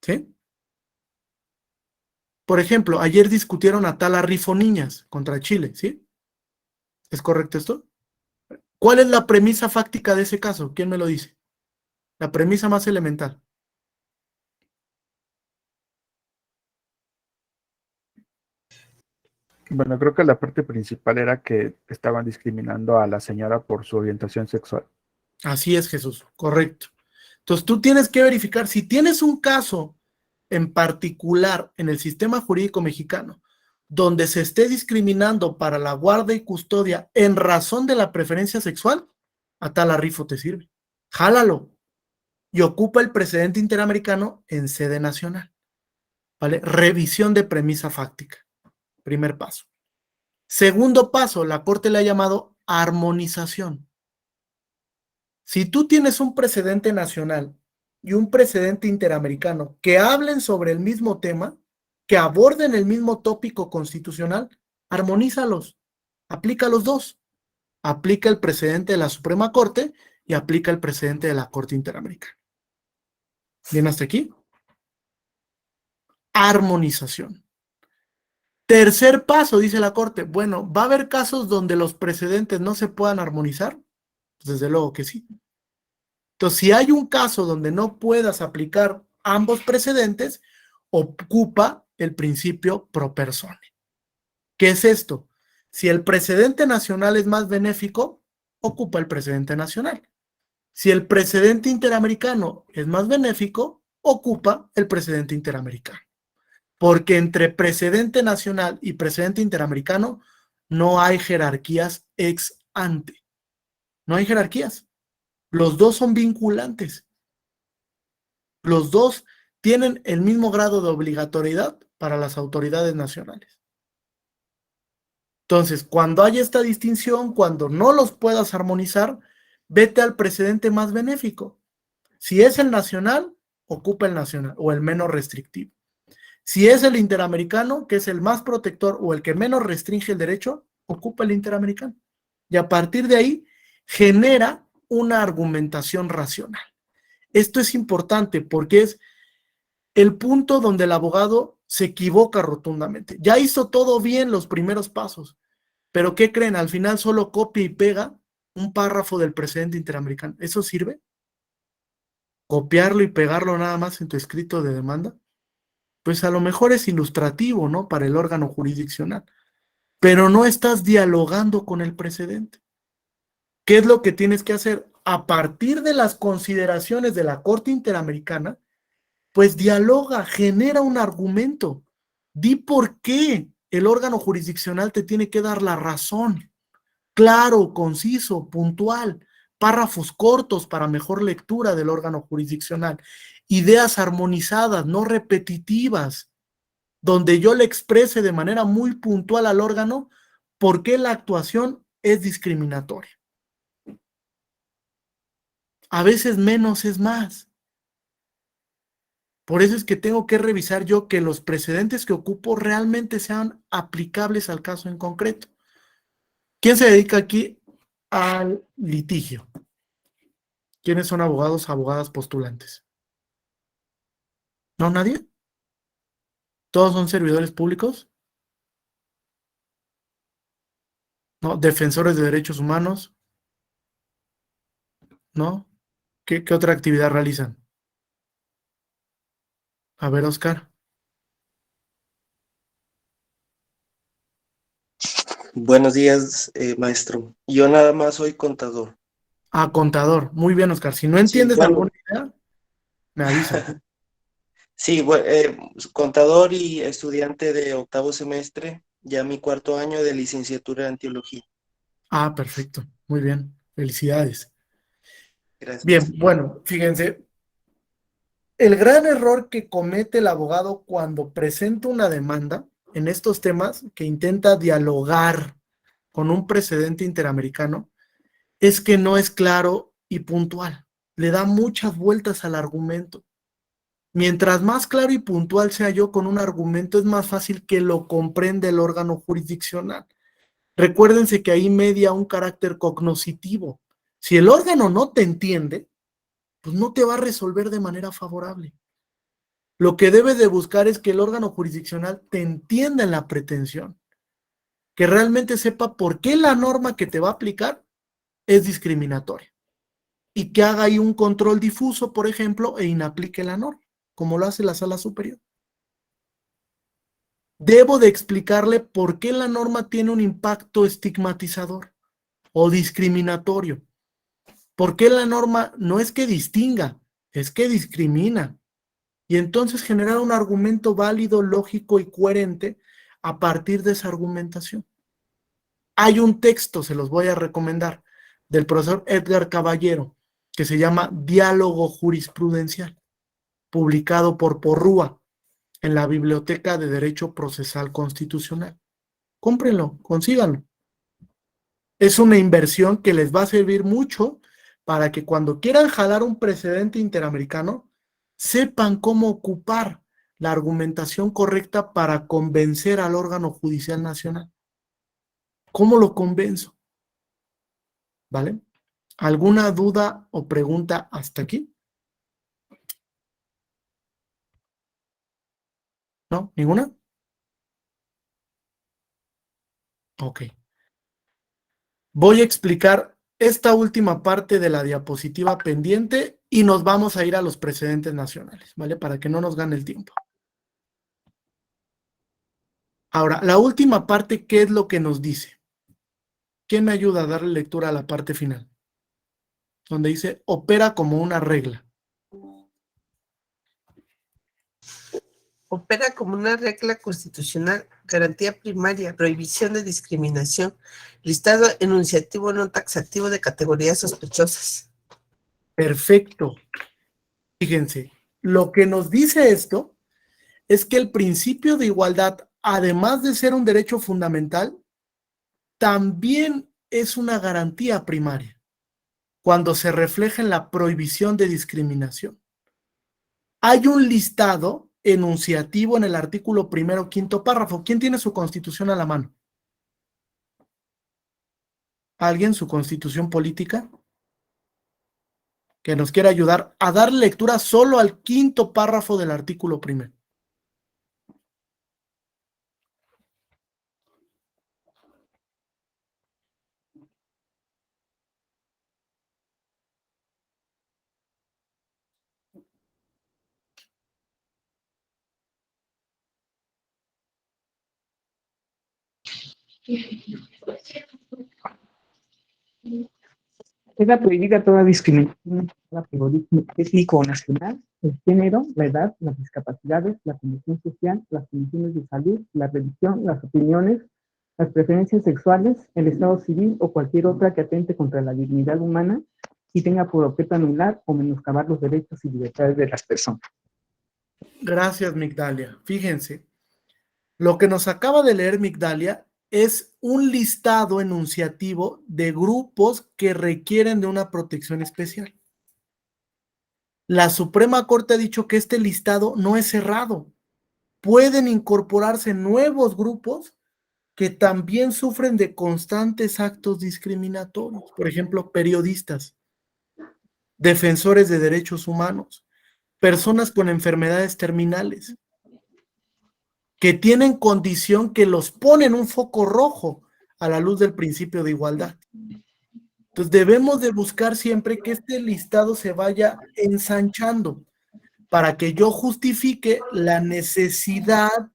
¿Sí? Por ejemplo, ayer discutieron a Tala Rifo Niñas contra Chile, ¿sí? ¿Es correcto esto? ¿Cuál es la premisa fáctica de ese caso? ¿Quién me lo dice? La premisa más elemental. Bueno, creo que la parte principal era que estaban discriminando a la señora por su orientación sexual. Así es, Jesús, correcto. Entonces tú tienes que verificar si tienes un caso en particular en el sistema jurídico mexicano donde se esté discriminando para la guarda y custodia en razón de la preferencia sexual, a Tala Rifo te sirve. Jálalo. y ocupa el precedente interamericano en sede nacional. ¿Vale? Revisión de premisa fáctica. Primer paso. Segundo paso, la Corte le ha llamado armonización. Si tú tienes un precedente nacional y un precedente interamericano que hablen sobre el mismo tema, que aborden el mismo tópico constitucional, armonízalos, aplica los dos. Aplica el precedente de la Suprema Corte y aplica el precedente de la Corte Interamericana. ¿Bien hasta aquí? Armonización. Tercer paso, dice la Corte. Bueno, ¿va a haber casos donde los precedentes no se puedan armonizar? Pues desde luego que sí. Entonces, si hay un caso donde no puedas aplicar ambos precedentes, ocupa el principio pro persone. ¿Qué es esto? Si el precedente nacional es más benéfico, ocupa el precedente nacional. Si el precedente interamericano es más benéfico, ocupa el precedente interamericano. Porque entre precedente nacional y precedente interamericano no hay jerarquías ex ante. No hay jerarquías. Los dos son vinculantes. Los dos tienen el mismo grado de obligatoriedad para las autoridades nacionales. Entonces, cuando hay esta distinción, cuando no los puedas armonizar, vete al precedente más benéfico. Si es el nacional, ocupa el nacional o el menos restrictivo. Si es el interamericano, que es el más protector o el que menos restringe el derecho, ocupa el interamericano. Y a partir de ahí, genera una argumentación racional. Esto es importante porque es el punto donde el abogado se equivoca rotundamente. Ya hizo todo bien los primeros pasos, pero ¿qué creen? Al final solo copia y pega un párrafo del precedente interamericano. ¿Eso sirve? ¿Copiarlo y pegarlo nada más en tu escrito de demanda? Pues a lo mejor es ilustrativo, ¿no? Para el órgano jurisdiccional, pero no estás dialogando con el precedente. ¿Qué es lo que tienes que hacer? A partir de las consideraciones de la Corte Interamericana, pues dialoga, genera un argumento. Di por qué el órgano jurisdiccional te tiene que dar la razón. Claro, conciso, puntual, párrafos cortos para mejor lectura del órgano jurisdiccional, ideas armonizadas, no repetitivas, donde yo le exprese de manera muy puntual al órgano por qué la actuación es discriminatoria. A veces menos es más. Por eso es que tengo que revisar yo que los precedentes que ocupo realmente sean aplicables al caso en concreto. ¿Quién se dedica aquí al litigio? ¿Quiénes son abogados, abogadas postulantes? ¿No, nadie? ¿Todos son servidores públicos? ¿No? ¿Defensores de derechos humanos? ¿No? ¿Qué otra actividad realizan? A ver, Oscar. Buenos días, maestro. Yo nada más soy contador. Ah, contador. Muy bien, Oscar. Si no Sí, entiendes bueno, alguna idea, me avisa. sí, contador y estudiante de octavo semestre, ya mi cuarto año de licenciatura en teología. Ah, perfecto. Muy bien. Felicidades. Gracias. Bien, bueno, fíjense, el gran error que comete el abogado cuando presenta una demanda en estos temas, que intenta dialogar con un precedente interamericano, es que no es claro y puntual. Le da muchas vueltas al argumento. Mientras más claro y puntual sea yo con un argumento, es más fácil que lo comprenda el órgano jurisdiccional. Recuérdense que ahí media un carácter cognoscitivo. Si el órgano no te entiende, pues no te va a resolver de manera favorable. Lo que debes de buscar es que el órgano jurisdiccional te entienda en la pretensión, que realmente sepa por qué la norma que te va a aplicar es discriminatoria y que haga ahí un control difuso, por ejemplo, e inaplique la norma, como lo hace la sala superior. Debo de explicarle por qué la norma tiene un impacto estigmatizador o discriminatorio. ¿Por qué la norma no es que distinga, es que discrimina? Y entonces generar un argumento válido, lógico y coherente a partir de esa argumentación. Hay un texto, se los voy a recomendar, del profesor Edgar Caballero, que se llama Diálogo Jurisprudencial, publicado por Porrúa en la Biblioteca de Derecho Procesal Constitucional. Cómprenlo, consíganlo. Es una inversión que les va a servir mucho para que cuando quieran jalar un precedente interamericano, sepan cómo ocupar la argumentación correcta para convencer al órgano judicial nacional. ¿Cómo lo convenzo? ¿Vale? ¿Alguna duda o pregunta hasta aquí? ¿No? ¿Ninguna? Ok. Voy a explicar esta última parte de la diapositiva pendiente y nos vamos a ir a los precedentes nacionales, ¿vale? Para que no nos gane el tiempo. Ahora, la última parte, ¿qué es lo que nos dice? ¿Quién me ayuda a darle lectura a la parte final? Donde dice, opera como una regla. Opera como una regla constitucional, garantía primaria, prohibición de discriminación, listado enunciativo no taxativo de categorías sospechosas. Perfecto. Fíjense, lo que nos dice esto es que el principio de igualdad, además de ser un derecho fundamental, también es una garantía primaria cuando se refleja en la prohibición de discriminación. Hay un listado enunciativo en el artículo 1º, 5º párrafo. ¿Quién tiene su constitución a la mano? ¿Alguien? ¿Su constitución política? Que nos quiera ayudar a dar lectura solo al 5º párrafo del artículo 1º. Queda prohibida toda discriminación por origen étnico o nacional, el género, la edad, las discapacidades, la condición social, las condiciones de salud, la religión, las opiniones, las preferencias sexuales, el estado civil o cualquier otra que atente contra la dignidad humana y tenga por objeto anular o menoscabar los derechos y libertades de las personas. Gracias, Migdalia. Fíjense, lo que nos acaba de leer Migdalia es un listado enunciativo de grupos que requieren de una protección especial. La Suprema Corte ha dicho que este listado no es cerrado. Pueden incorporarse nuevos grupos que también sufren de constantes actos discriminatorios. Por ejemplo, periodistas, defensores de derechos humanos, personas con enfermedades terminales, que tienen condición que los pone en un foco rojo a la luz del principio de igualdad. Entonces debemos de buscar siempre que este listado se vaya ensanchando para que yo justifique la necesidad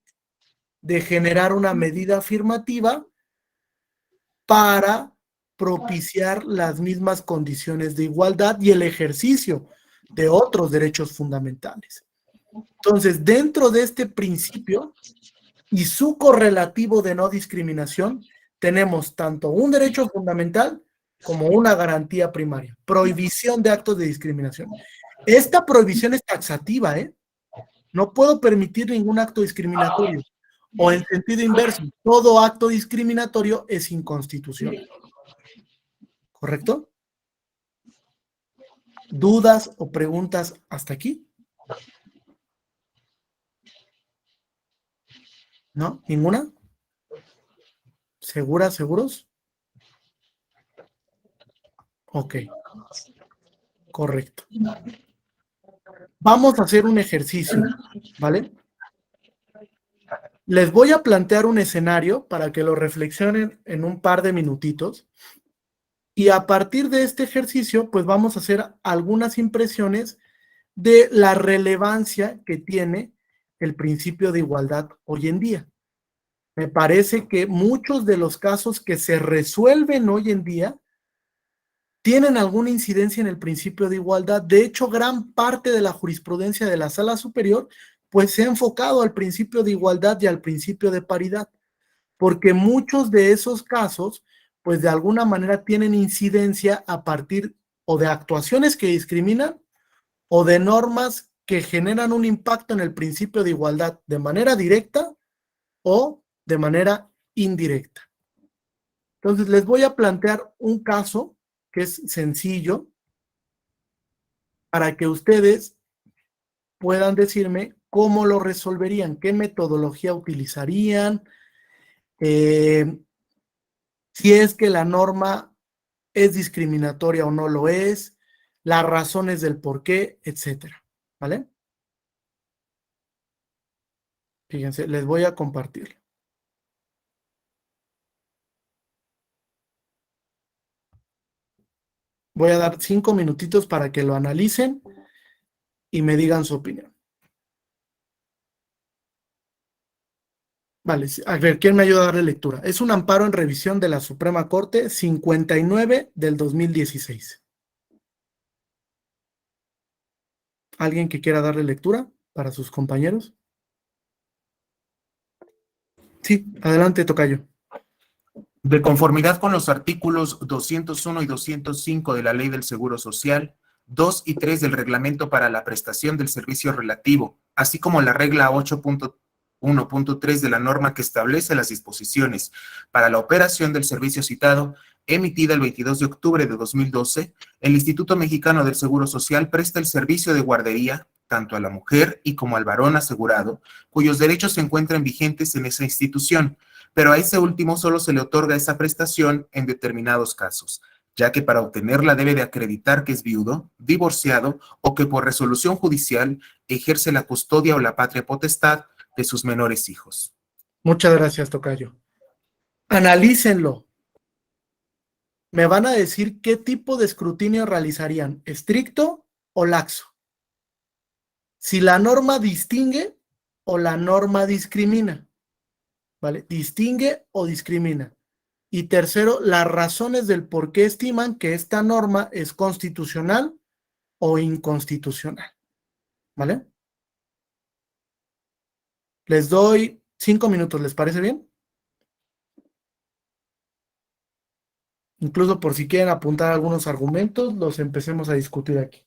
de generar una medida afirmativa para propiciar las mismas condiciones de igualdad y el ejercicio de otros derechos fundamentales. Entonces, dentro de este principio y su correlativo de no discriminación, tenemos tanto un derecho fundamental como una garantía primaria, prohibición de actos de discriminación. Esta prohibición es taxativa, ¿eh? No puedo permitir ningún acto discriminatorio. O en sentido inverso, todo acto discriminatorio es inconstitucional. ¿Correcto? ¿Dudas o preguntas hasta aquí? ¿No? ¿Ninguna? ¿Seguras, seguros? Ok. Correcto. Vamos a hacer un ejercicio, ¿vale? Les voy a plantear un escenario para que lo reflexionen en un par de minutitos. Y a partir de este ejercicio, pues vamos a hacer algunas impresiones de la relevancia que tiene el principio de igualdad hoy en día. Me parece que muchos de los casos que se resuelven hoy en día tienen alguna incidencia en el principio de igualdad. De hecho, gran parte de la jurisprudencia de la Sala Superior pues se ha enfocado al principio de igualdad y al principio de paridad, porque muchos de esos casos pues de alguna manera tienen incidencia a partir o de actuaciones que discriminan o de normas que generan un impacto en el principio de igualdad de manera directa o de manera indirecta. Entonces, les voy a plantear un caso que es sencillo para que ustedes puedan decirme cómo lo resolverían, qué metodología utilizarían, si es que la norma es discriminatoria o no lo es, las razones del por qué, etcétera. ¿Vale? Fíjense, les voy a compartir. Voy a dar 5 minutitos para que lo analicen y me digan su opinión. Vale, a ver, ¿quién me ayuda a darle lectura? Es un amparo en revisión de la Suprema Corte 59 del 2016. ¿Alguien que quiera darle lectura para sus compañeros? Sí, adelante, tocayo. De conformidad con los artículos 201 y 205 de la Ley del Seguro Social, 2 y 3 del Reglamento para la Prestación del Servicio Relativo, así como la regla 8.1.3 de la norma que establece las disposiciones para la operación del servicio citado, emitida el 22 de octubre de 2012, el Instituto Mexicano del Seguro Social presta el servicio de guardería tanto a la mujer y como al varón asegurado, cuyos derechos se encuentran vigentes en esa institución, pero a ese último solo se le otorga esa prestación en determinados casos, ya que para obtenerla debe de acreditar que es viudo, divorciado o que por resolución judicial ejerce la custodia o la patria potestad de sus menores hijos. Muchas gracias, tocayo. Analícenlo. Me van a decir qué tipo de escrutinio realizarían, estricto o laxo. Si la norma distingue o la norma discrimina. ¿Vale? Distingue o discrimina. Y tercero, las razones del por qué estiman que esta norma es constitucional o inconstitucional. ¿Vale? Les doy 5 minutos, ¿les parece bien? Incluso por si quieren apuntar algunos argumentos, los empecemos a discutir aquí.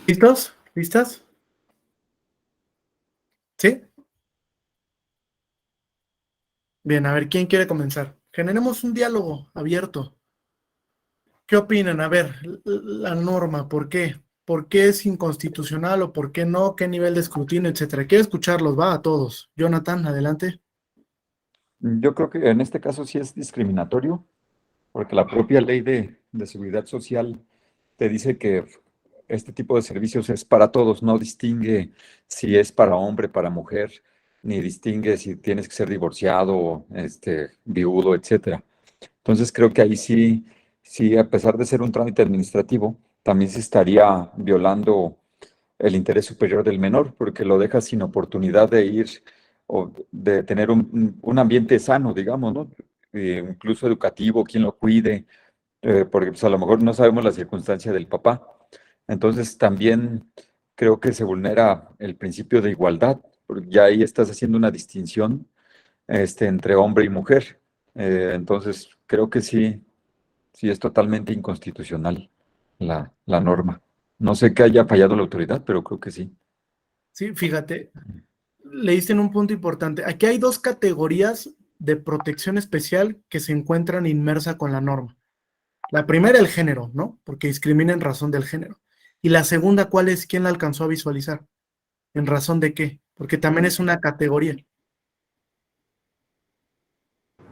¿Listos? ¿Listas? ¿Sí? Bien, a ver, ¿quién quiere comenzar? Generemos un diálogo abierto. ¿Qué opinan? A ver, la norma, ¿por qué? ¿Por qué es inconstitucional o por qué no? ¿Qué nivel de escrutinio, etcétera? Quiero escucharlos, va a todos. Jonathan, adelante. Yo creo que en este caso sí es discriminatorio, porque la propia ley de seguridad social te dice que este tipo de servicios es para todos, no distingue si es para hombre, para mujer, ni distingue si tienes que ser divorciado, viudo, etcétera. Entonces creo que ahí sí, sí, a pesar de ser un trámite administrativo, también se estaría violando el interés superior del menor, porque lo deja sin oportunidad de ir o de tener un ambiente sano, digamos, ¿no? Incluso educativo, quien lo cuide, porque pues, a lo mejor no sabemos la circunstancia del papá. Entonces también creo que se vulnera el principio de igualdad, porque ya ahí estás haciendo una distinción entre hombre y mujer. Entonces creo que sí, sí es totalmente inconstitucional la norma. No sé que haya fallado la autoridad, pero creo que sí. Sí, fíjate, leíste en un punto importante. Aquí hay dos categorías de protección especial que se encuentran inmersa con la norma. La primera, el género, ¿no? Porque discrimina en razón del género. Y la segunda, ¿cuál es? ¿Quién la alcanzó a visualizar? ¿En razón de qué? Porque también es una categoría.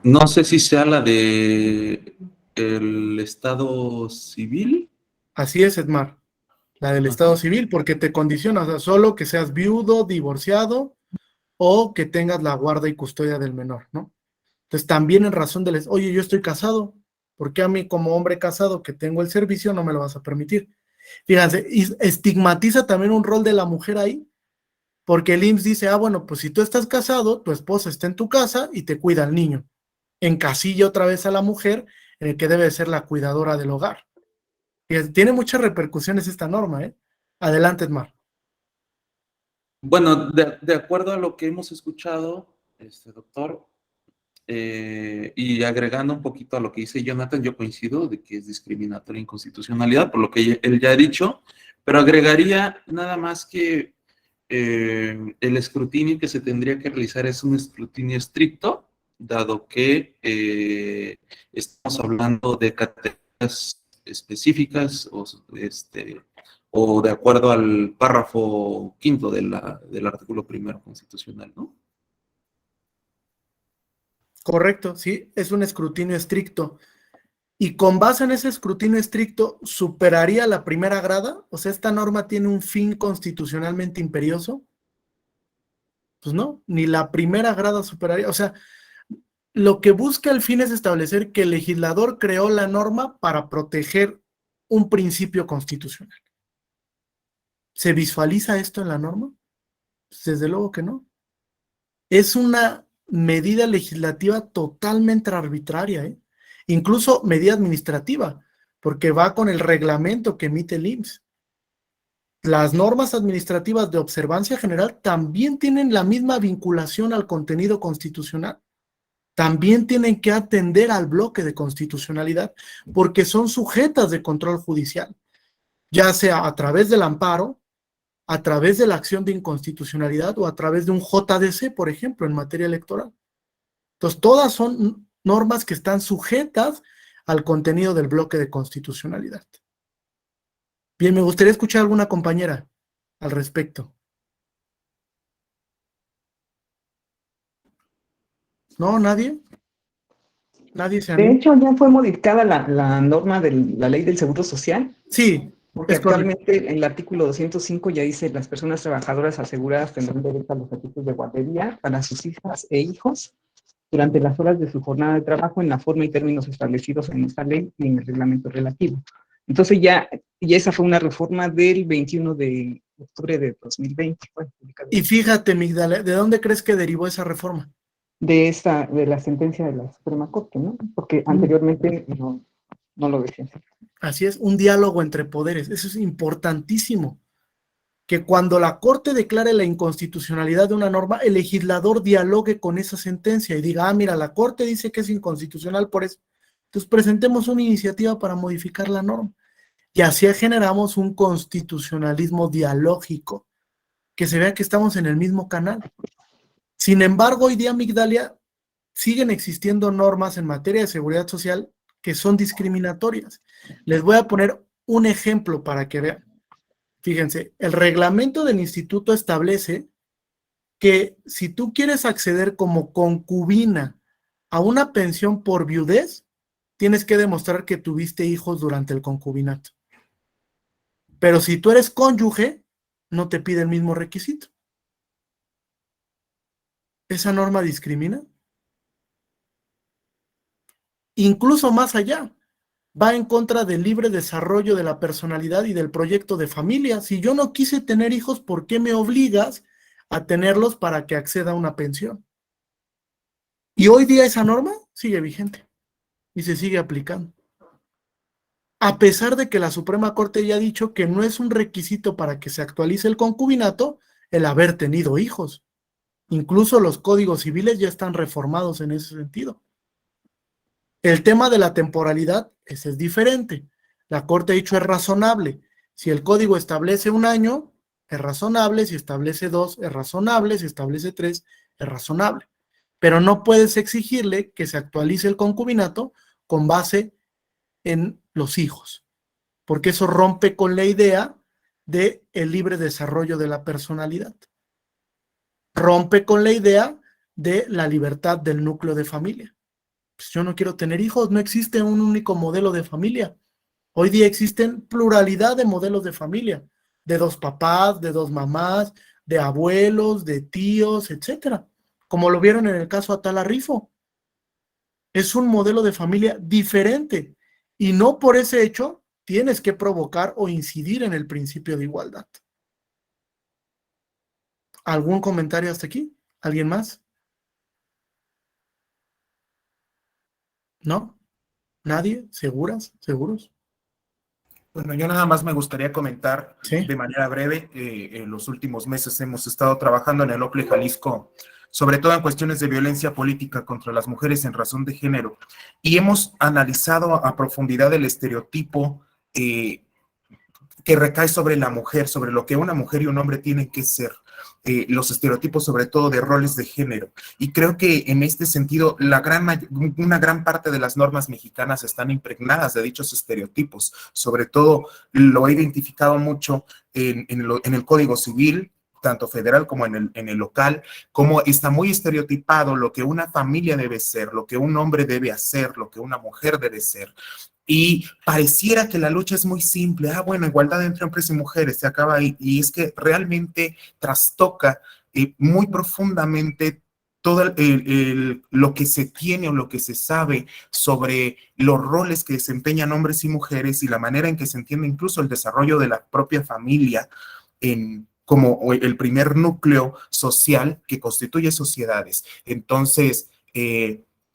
No sé si sea la de el estado civil. Así es, Edmar. La del Estado Civil, porque te condiciona, o sea, solo que seas viudo, divorciado o que tengas la guarda y custodia del menor, ¿no? Entonces también en razón del, oye, yo estoy casado, ¿por qué a mí como hombre casado que tengo el servicio no me lo vas a permitir? Fíjense, y estigmatiza también un rol de la mujer ahí, porque el IMSS dice, bueno, pues si tú estás casado, tu esposa está en tu casa y te cuida al niño. Encasilla otra vez a la mujer en el que debe ser la cuidadora del hogar. Y tiene muchas repercusiones esta norma, ¿eh? Adelante, Edmar. Bueno, de acuerdo a lo que hemos escuchado, doctor, y agregando un poquito a lo que dice Jonathan, yo coincido de que es discriminatoria e inconstitucionalidad, por lo que él ya ha dicho, pero agregaría nada más que el escrutinio que se tendría que realizar es un escrutinio estricto, dado que estamos hablando de categorías específicas o de acuerdo al párrafo quinto del artículo primero constitucional, ¿no? Correcto, sí, es un escrutinio estricto. Y con base en ese escrutinio estricto, ¿superaría la primera grada? O sea, ¿esta norma tiene un fin constitucionalmente imperioso? Pues no, ni la primera grada superaría. O sea, lo que busca al fin es establecer que el legislador creó la norma para proteger un principio constitucional. ¿Se visualiza esto en la norma? Pues desde luego que no. Es una medida legislativa totalmente arbitraria, ¿eh? Incluso medida administrativa, porque va con el reglamento que emite el IMSS. Las normas administrativas de observancia general también tienen la misma vinculación al contenido constitucional. También tienen que atender al bloque de constitucionalidad, porque son sujetas de control judicial, ya sea a través del amparo, a través de la acción de inconstitucionalidad o a través de un JDC, por ejemplo, en materia electoral. Entonces, todas son normas que están sujetas al contenido del bloque de constitucionalidad. Bien, me gustaría escuchar a alguna compañera al respecto. ¿No? ¿Nadie? ¿Nadie se De anima? hecho, ya fue modificada la norma de la ley del Seguro Social, Sí, porque es correcto. actualmente en el artículo 205 ya dice las personas trabajadoras aseguradas tendrán derecho a los servicios de guardería para sus hijas e hijos durante las horas de su jornada de trabajo en la forma y términos establecidos en esta ley y en el reglamento relativo. Entonces ya esa fue una reforma del 21 de octubre de 2020. Y fíjate, Migdala, ¿de dónde crees que derivó esa reforma? De la sentencia de la Suprema Corte, ¿no? Porque anteriormente no lo decían. Así es, un diálogo entre poderes. Eso es importantísimo. Que cuando la Corte declare la inconstitucionalidad de una norma, el legislador dialogue con esa sentencia y diga, mira, la Corte dice que es inconstitucional por eso. Entonces presentemos una iniciativa para modificar la norma. Y así generamos un constitucionalismo dialógico, que se vea que estamos en el mismo canal. Sin embargo, hoy día, Migdalia, siguen existiendo normas en materia de seguridad social que son discriminatorias. Les voy a poner un ejemplo para que vean. Fíjense, el reglamento del instituto establece que si tú quieres acceder como concubina a una pensión por viudez, tienes que demostrar que tuviste hijos durante el concubinato. Pero si tú eres cónyuge, no te pide el mismo requisito. ¿Esa norma discrimina? Incluso más allá, va en contra del libre desarrollo de la personalidad y del proyecto de familia. Si yo no quise tener hijos, ¿por qué me obligas a tenerlos para que acceda a una pensión? Y hoy día esa norma sigue vigente y se sigue aplicando. A pesar de que la Suprema Corte ya ha dicho que no es un requisito para que se actualice el concubinato el haber tenido hijos. Incluso los códigos civiles ya están reformados en ese sentido. El tema de la temporalidad, ese es diferente. La Corte ha dicho es razonable. Si el código establece 1 año, es razonable. Si establece 2, es razonable. Si establece 3, es razonable. Pero no puedes exigirle que se actualice el concubinato con base en los hijos, porque eso rompe con la idea de el libre desarrollo de la personalidad. Rompe con la idea de la libertad del núcleo de familia. Pues yo no quiero tener hijos, no existe un único modelo de familia. Hoy día existen pluralidad de modelos de familia, de 2 papás, de 2 mamás, de abuelos, de tíos, etcétera. Como lo vieron en el caso Atala Rifo. Es un modelo de familia diferente y no por ese hecho tienes que provocar o incidir en el principio de igualdad. ¿Algún comentario hasta aquí? ¿Alguien más? ¿No? ¿Nadie? ¿Seguras? ¿Seguros? Bueno, yo nada más me gustaría comentar Sí. de manera breve. En los últimos meses hemos estado trabajando en el OCLE Jalisco, sobre todo en cuestiones de violencia política contra las mujeres en razón de género, y hemos analizado a profundidad el estereotipo que recae sobre la mujer, sobre lo que una mujer y un hombre tienen que ser, los estereotipos sobre todo de roles de género. Y creo que en este sentido una gran parte de las normas mexicanas están impregnadas de dichos estereotipos. Sobre todo lo he identificado mucho en el Código Civil, tanto federal como en el local, como está muy estereotipado lo que una familia debe ser, lo que un hombre debe hacer, lo que una mujer debe ser. Y pareciera que la lucha es muy simple. Bueno, igualdad entre hombres y mujeres, se acaba ahí. Y es que realmente trastoca muy profundamente todo lo que se tiene o lo que se sabe sobre los roles que desempeñan hombres y mujeres y la manera en que se entiende incluso el desarrollo de la propia familia como el primer núcleo social que constituye sociedades. Entonces,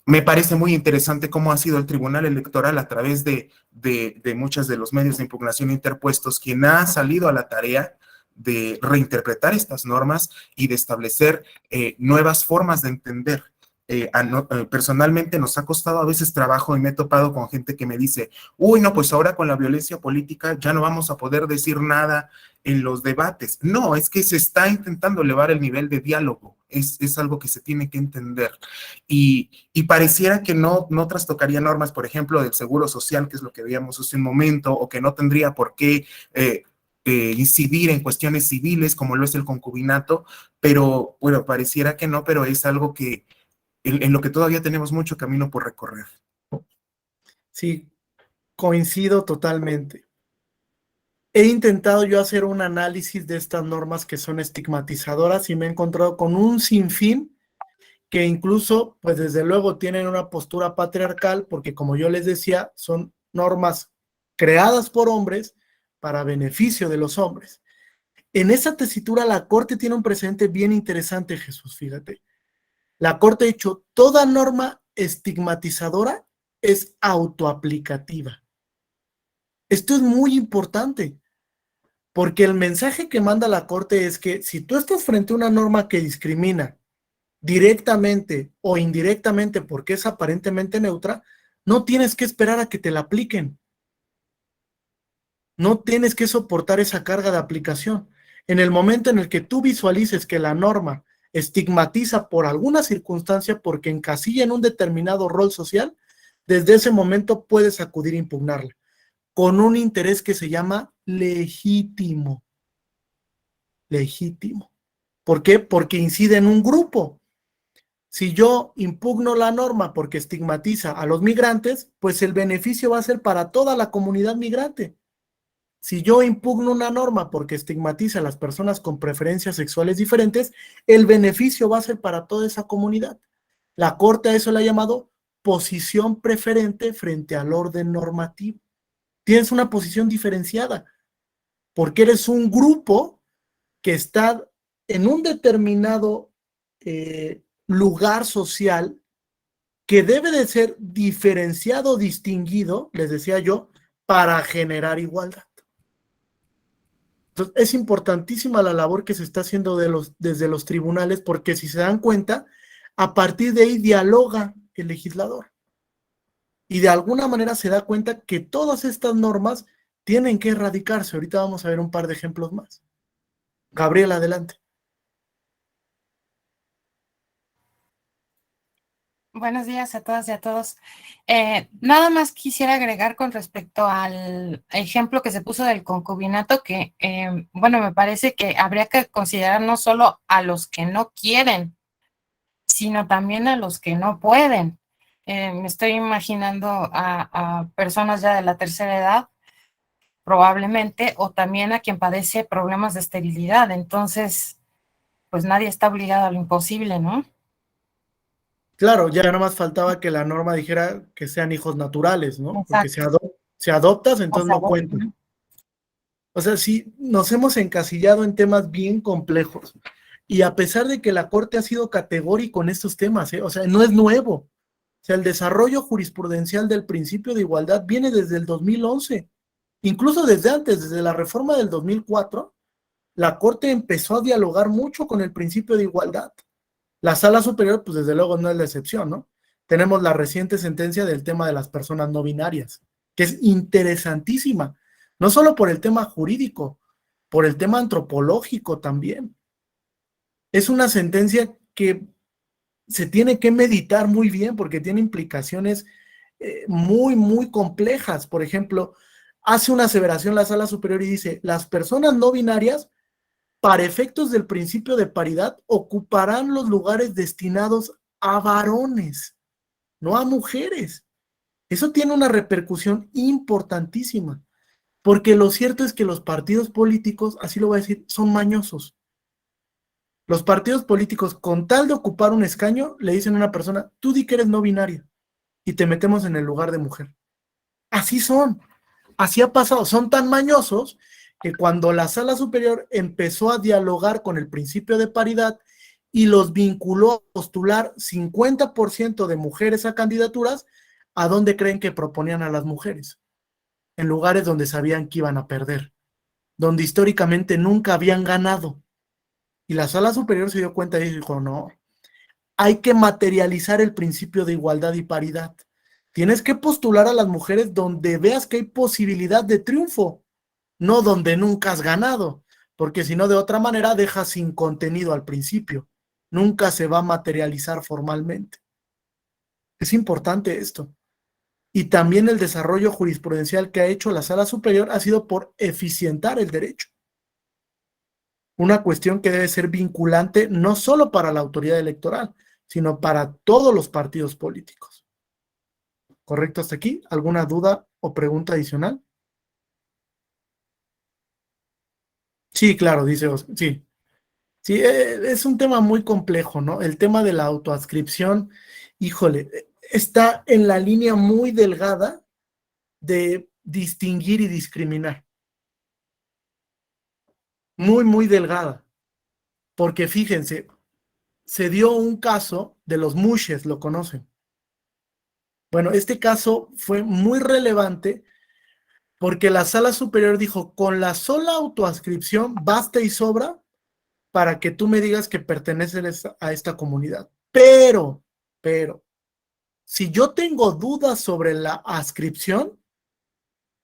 me parece muy interesante cómo ha sido el Tribunal Electoral a través de muchos de los medios de impugnación interpuestos, quien ha salido a la tarea de reinterpretar estas normas y de establecer nuevas formas de entender. Personalmente nos ha costado a veces trabajo y me he topado con gente que me dice, uy, no, pues ahora con la violencia política ya no vamos a poder decir nada en los debates. No, es que se está intentando elevar el nivel de diálogo. Es algo que se tiene que entender. Y pareciera que no trastocaría normas, por ejemplo, del seguro social, que es lo que veíamos hace un momento, o que no tendría por qué incidir en cuestiones civiles, como lo es el concubinato, pero bueno, pareciera que no, pero es algo que en lo que todavía tenemos mucho camino por recorrer. Sí, coincido totalmente. He intentado yo hacer un análisis de estas normas que son estigmatizadoras y me he encontrado con un sinfín que incluso, pues desde luego tienen una postura patriarcal porque como yo les decía, son normas creadas por hombres para beneficio de los hombres. En esa tesitura la Corte tiene un precedente bien interesante, Jesús, fíjate. La Corte ha dicho, toda norma estigmatizadora es autoaplicativa. Esto es muy importante, porque el mensaje que manda la Corte es que si tú estás frente a una norma que discrimina directamente o indirectamente porque es aparentemente neutra, no tienes que esperar a que te la apliquen. No tienes que soportar esa carga de aplicación. En el momento en el que tú visualices que la norma estigmatiza por alguna circunstancia porque encasilla en un determinado rol social, desde ese momento puedes acudir a impugnarla, con un interés que se llama legítimo. Legítimo. ¿Por qué? Porque incide en un grupo. Si yo impugno la norma porque estigmatiza a los migrantes, pues el beneficio va a ser para toda la comunidad migrante. Si yo impugno una norma porque estigmatiza a las personas con preferencias sexuales diferentes, el beneficio va a ser para toda esa comunidad. La Corte a eso le ha llamado posición preferente frente al orden normativo. Tienes una posición diferenciada porque eres un grupo que está en un determinado lugar social que debe de ser diferenciado, distinguido, les decía yo, para generar igualdad. Entonces, es importantísima la labor que se está haciendo desde los tribunales, porque si se dan cuenta, a partir de ahí dialoga el legislador. Y de alguna manera se da cuenta que todas estas normas tienen que erradicarse. Ahorita vamos a ver un par de ejemplos más. Gabriel, adelante. Buenos días a todas y a todos. Nada más quisiera agregar con respecto al ejemplo que se puso del concubinato, que, bueno, me parece que habría que considerar no solo a los que no quieren, sino también a los que no pueden. Me estoy imaginando a personas ya de la tercera edad, probablemente, o también a quien padece problemas de esterilidad. Entonces, pues nadie está obligado a lo imposible, ¿no? Claro, ya nada más faltaba que la norma dijera que sean hijos naturales, ¿no? Porque Exacto. si adoptas, entonces no cuentan. O sea, sí, nos hemos encasillado en temas bien complejos. Y a pesar de que la Corte ha sido categórico en estos temas, o sea, no es nuevo. O sea, el desarrollo jurisprudencial del principio de igualdad viene desde el 2011. Incluso desde antes, desde la reforma del 2004, la Corte empezó a dialogar mucho con el principio de igualdad. La Sala Superior, pues desde luego no es la excepción, ¿no? Tenemos la reciente sentencia del tema de las personas no binarias, que es interesantísima, no solo por el tema jurídico, por el tema antropológico también. Es una sentencia que se tiene que meditar muy bien porque tiene implicaciones muy, muy complejas. Por ejemplo, hace una aseveración la Sala Superior y dice, las personas no binarias, para efectos del principio de paridad, ocuparán los lugares destinados a varones, no a mujeres. Eso tiene una repercusión importantísima, porque lo cierto es que los partidos políticos, así lo voy a decir, son mañosos. Los partidos políticos, con tal de ocupar un escaño, le dicen a una persona, tú di que eres no binaria, y te metemos en el lugar de mujer. Así son, así ha pasado, son tan mañosos que cuando la Sala Superior empezó a dialogar con el principio de paridad y los vinculó a postular 50% de mujeres a candidaturas, ¿a dónde creen que proponían a las mujeres? En lugares donde sabían que iban a perder, donde históricamente nunca habían ganado. Y la Sala Superior se dio cuenta y dijo, no, hay que materializar el principio de igualdad y paridad. Tienes que postular a las mujeres donde veas que hay posibilidad de triunfo, no donde nunca has ganado, porque si no, de otra manera dejas sin contenido al principio. Nunca se va a materializar formalmente. Es importante esto. Y también el desarrollo jurisprudencial que ha hecho la Sala Superior ha sido por eficientar el derecho. Una cuestión que debe ser vinculante no solo para la autoridad electoral, sino para todos los partidos políticos. ¿Correcto hasta aquí? ¿Alguna duda o pregunta adicional? Sí, claro, dice Oscar. Sí, sí, es un tema muy complejo, ¿no? El tema de la autoadscripción, híjole, está en la línea muy delgada de distinguir y discriminar. Muy, muy delgada. Porque fíjense, se dio un caso de los mushes, lo conocen. Bueno, este caso fue muy relevante porque la Sala Superior dijo, con la sola autoadscripción basta y sobra para que tú me digas que perteneces a esta comunidad. Pero, si yo tengo dudas sobre la adscripción,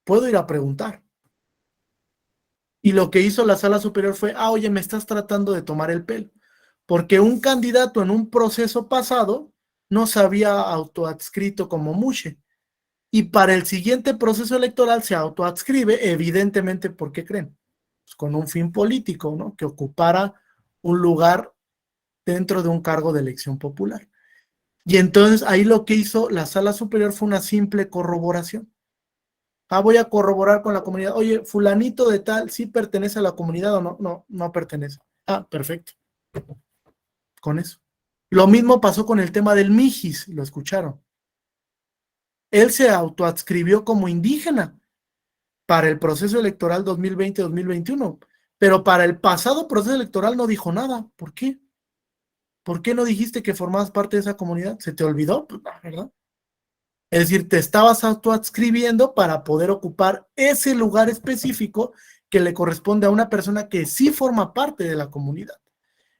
puedo ir a preguntar. Y lo que hizo la sala superior fue, oye, me estás tratando de tomar el pelo, porque un candidato en un proceso pasado no se había autoadscrito como Mushe. Y para el siguiente proceso electoral se autoadscribe, evidentemente, ¿por qué creen? Pues con un fin político, ¿no? Que ocupara un lugar dentro de un cargo de elección popular. Y entonces ahí lo que hizo la sala superior fue una simple corroboración. Voy a corroborar con la comunidad. Oye, fulanito de tal, ¿sí pertenece a la comunidad o no? No, no pertenece. Perfecto. Con eso. Lo mismo pasó con el tema del Mijis, lo escucharon. Él se autoadscribió como indígena para el proceso electoral 2020-2021, pero para el pasado proceso electoral no dijo nada. ¿Por qué? ¿Por qué no dijiste que formabas parte de esa comunidad? ¿Se te olvidó? Pues, ¿verdad? Es decir, te estabas autoadscribiendo para poder ocupar ese lugar específico que le corresponde a una persona que sí forma parte de la comunidad.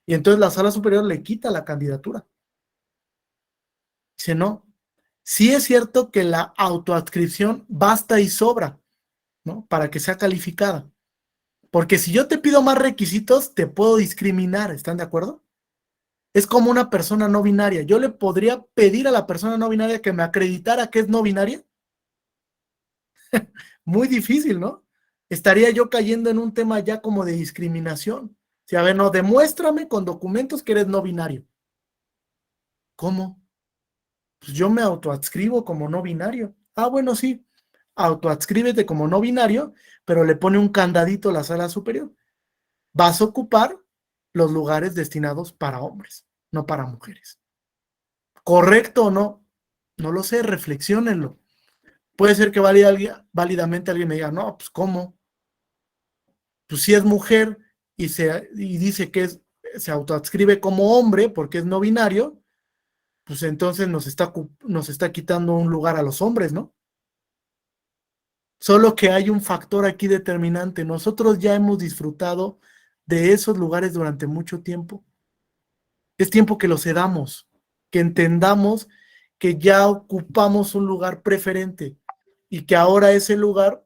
Y entonces la sala superior le quita la candidatura. Dice, no, sí es cierto que la autoadscripción basta y sobra, ¿no? Para que sea calificada. Porque si yo te pido más requisitos, te puedo discriminar, ¿están de acuerdo? Es como una persona no binaria. Yo le podría pedir a la persona no binaria que me acreditara que es no binaria. Muy difícil, ¿no? Estaría yo cayendo en un tema ya como de discriminación. Si, a ver, no, demuéstrame con documentos que eres no binario. ¿Cómo? Pues yo me autoadscribo como no binario. Bueno, sí, autoadscríbete como no binario, pero le pone un candadito a la sala superior. Vas a ocupar los lugares destinados para hombres, no para mujeres. ¿Correcto o no? No lo sé, reflexiónenlo. Puede ser que válidamente alguien me diga, no, pues ¿cómo? Pues si es mujer y dice que se autoadscribe como hombre porque es no binario, pues entonces nos está quitando un lugar a los hombres, ¿no? Solo que hay un factor aquí determinante. Nosotros ya hemos disfrutado de esos lugares durante mucho tiempo. Es tiempo que los cedamos, que entendamos que ya ocupamos un lugar preferente y que ahora ese lugar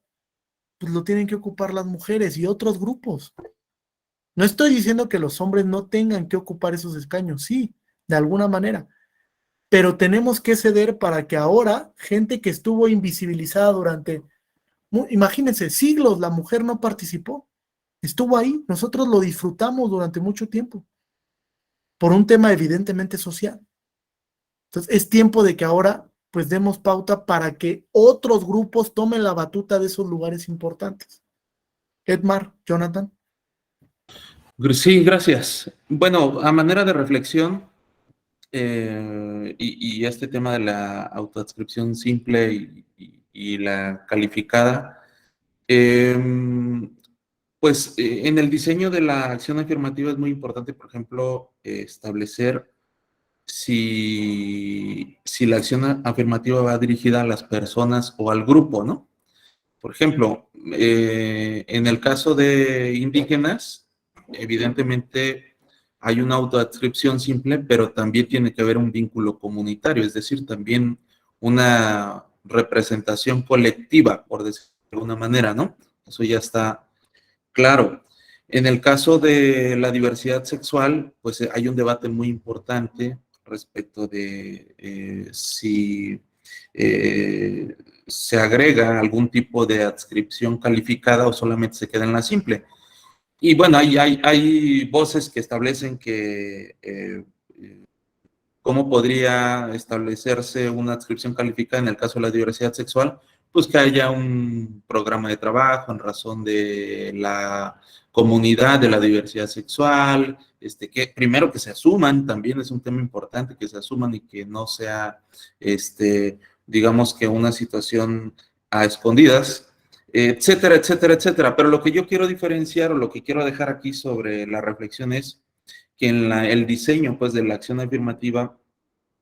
pues lo tienen que ocupar las mujeres y otros grupos. No estoy diciendo que los hombres no tengan que ocupar esos escaños, sí, de alguna manera, pero tenemos que ceder para que ahora gente que estuvo invisibilizada durante, imagínense, siglos, la mujer no participó, estuvo ahí, nosotros lo disfrutamos durante mucho tiempo, por un tema evidentemente social. Entonces es tiempo de que ahora pues demos pauta para que otros grupos tomen la batuta de esos lugares importantes. Edmar, Jonathan. Sí, gracias. Bueno, a manera de reflexión, y este tema de la autoadscripción simple y la calificada, pues en el diseño de la acción afirmativa es muy importante, por ejemplo, establecer si la acción afirmativa va dirigida a las personas o al grupo, ¿no? Por ejemplo, en el caso de indígenas, evidentemente hay una autoadscripción simple, pero también tiene que haber un vínculo comunitario, es decir, también una representación colectiva, por decirlo de alguna manera, ¿no? Eso ya está claro. En el caso de la diversidad sexual, pues hay un debate muy importante respecto de si se agrega algún tipo de adscripción calificada o solamente se queda en la simple. Y bueno, hay voces que establecen que cómo podría establecerse una adscripción calificada en el caso de la diversidad sexual, pues que haya un programa de trabajo en razón de la comunidad de la diversidad sexual, que primero que se asuman, también es un tema importante, que se asuman y que no sea, digamos que una situación a escondidas, etcétera, etcétera, etcétera. Pero lo que yo quiero diferenciar o lo que quiero dejar aquí sobre la reflexión es que en el diseño pues, de la acción afirmativa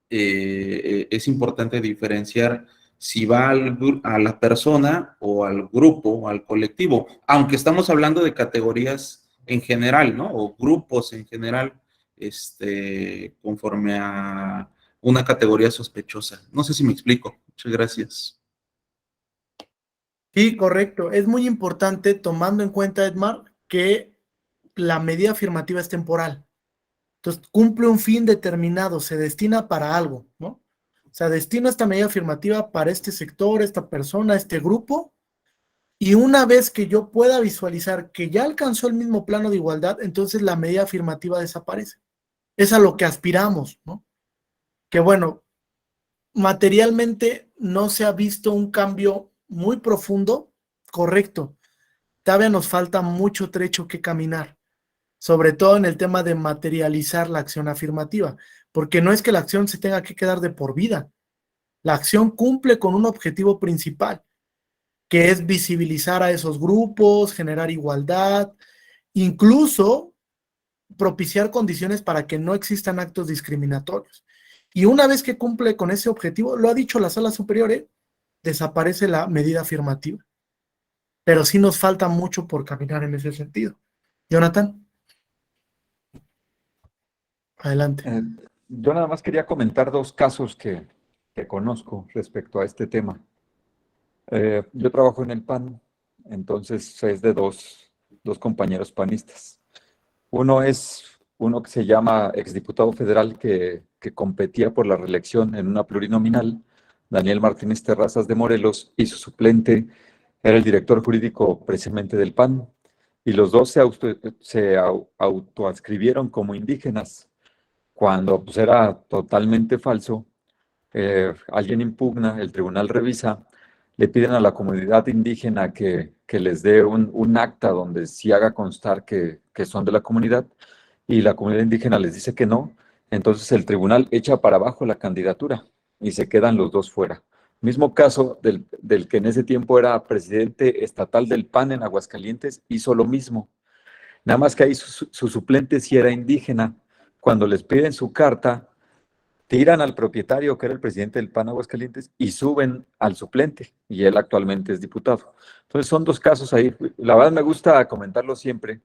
es importante diferenciar si va a la persona o al grupo o al colectivo, aunque estamos hablando de categorías en general, ¿no? O grupos en general, conforme a una categoría sospechosa. No sé si me explico. Muchas gracias. Sí, correcto. Es muy importante, tomando en cuenta, Edmar, que la medida afirmativa es temporal. Entonces, cumple un fin determinado, se destina para algo, ¿no? O sea, destino esta medida afirmativa para este sector, esta persona, este grupo, y una vez que yo pueda visualizar que ya alcanzó el mismo plano de igualdad, entonces la medida afirmativa desaparece. Es a lo que aspiramos, ¿no? Que bueno, materialmente no se ha visto un cambio muy profundo, correcto. Todavía nos falta mucho trecho que caminar, sobre todo en el tema de materializar la acción afirmativa, porque no es que la acción se tenga que quedar de por vida. La acción cumple con un objetivo principal, que es visibilizar a esos grupos, generar igualdad, incluso propiciar condiciones para que no existan actos discriminatorios. Y una vez que cumple con ese objetivo, lo ha dicho la Sala Superior, desaparece la medida afirmativa. Pero sí nos falta mucho por caminar en ese sentido. Jonathan. Adelante. Yo nada más quería comentar dos casos que conozco respecto a este tema. Yo trabajo en el PAN, entonces es de dos compañeros panistas. Uno es uno que se llama exdiputado federal que competía por la reelección en una plurinominal, Daniel Martínez Terrazas de Morelos, y su suplente era el director jurídico precisamente del PAN, y los dos se autoadscribieron como indígenas, cuando pues, era totalmente falso. Alguien impugna, el tribunal revisa, le piden a la comunidad indígena que les dé un acta donde sí haga constar que son de la comunidad, y la comunidad indígena les dice que no. Entonces el tribunal echa para abajo la candidatura y se quedan los dos fuera. Mismo caso del que en ese tiempo era presidente estatal del PAN en Aguascalientes, hizo lo mismo. Nada más que ahí su suplente sí era indígena. Cuando les piden su carta, tiran al propietario, que era el presidente del PAN Aguascalientes, y suben al suplente, y él actualmente es diputado. Entonces son dos casos ahí. La verdad me gusta comentarlo siempre,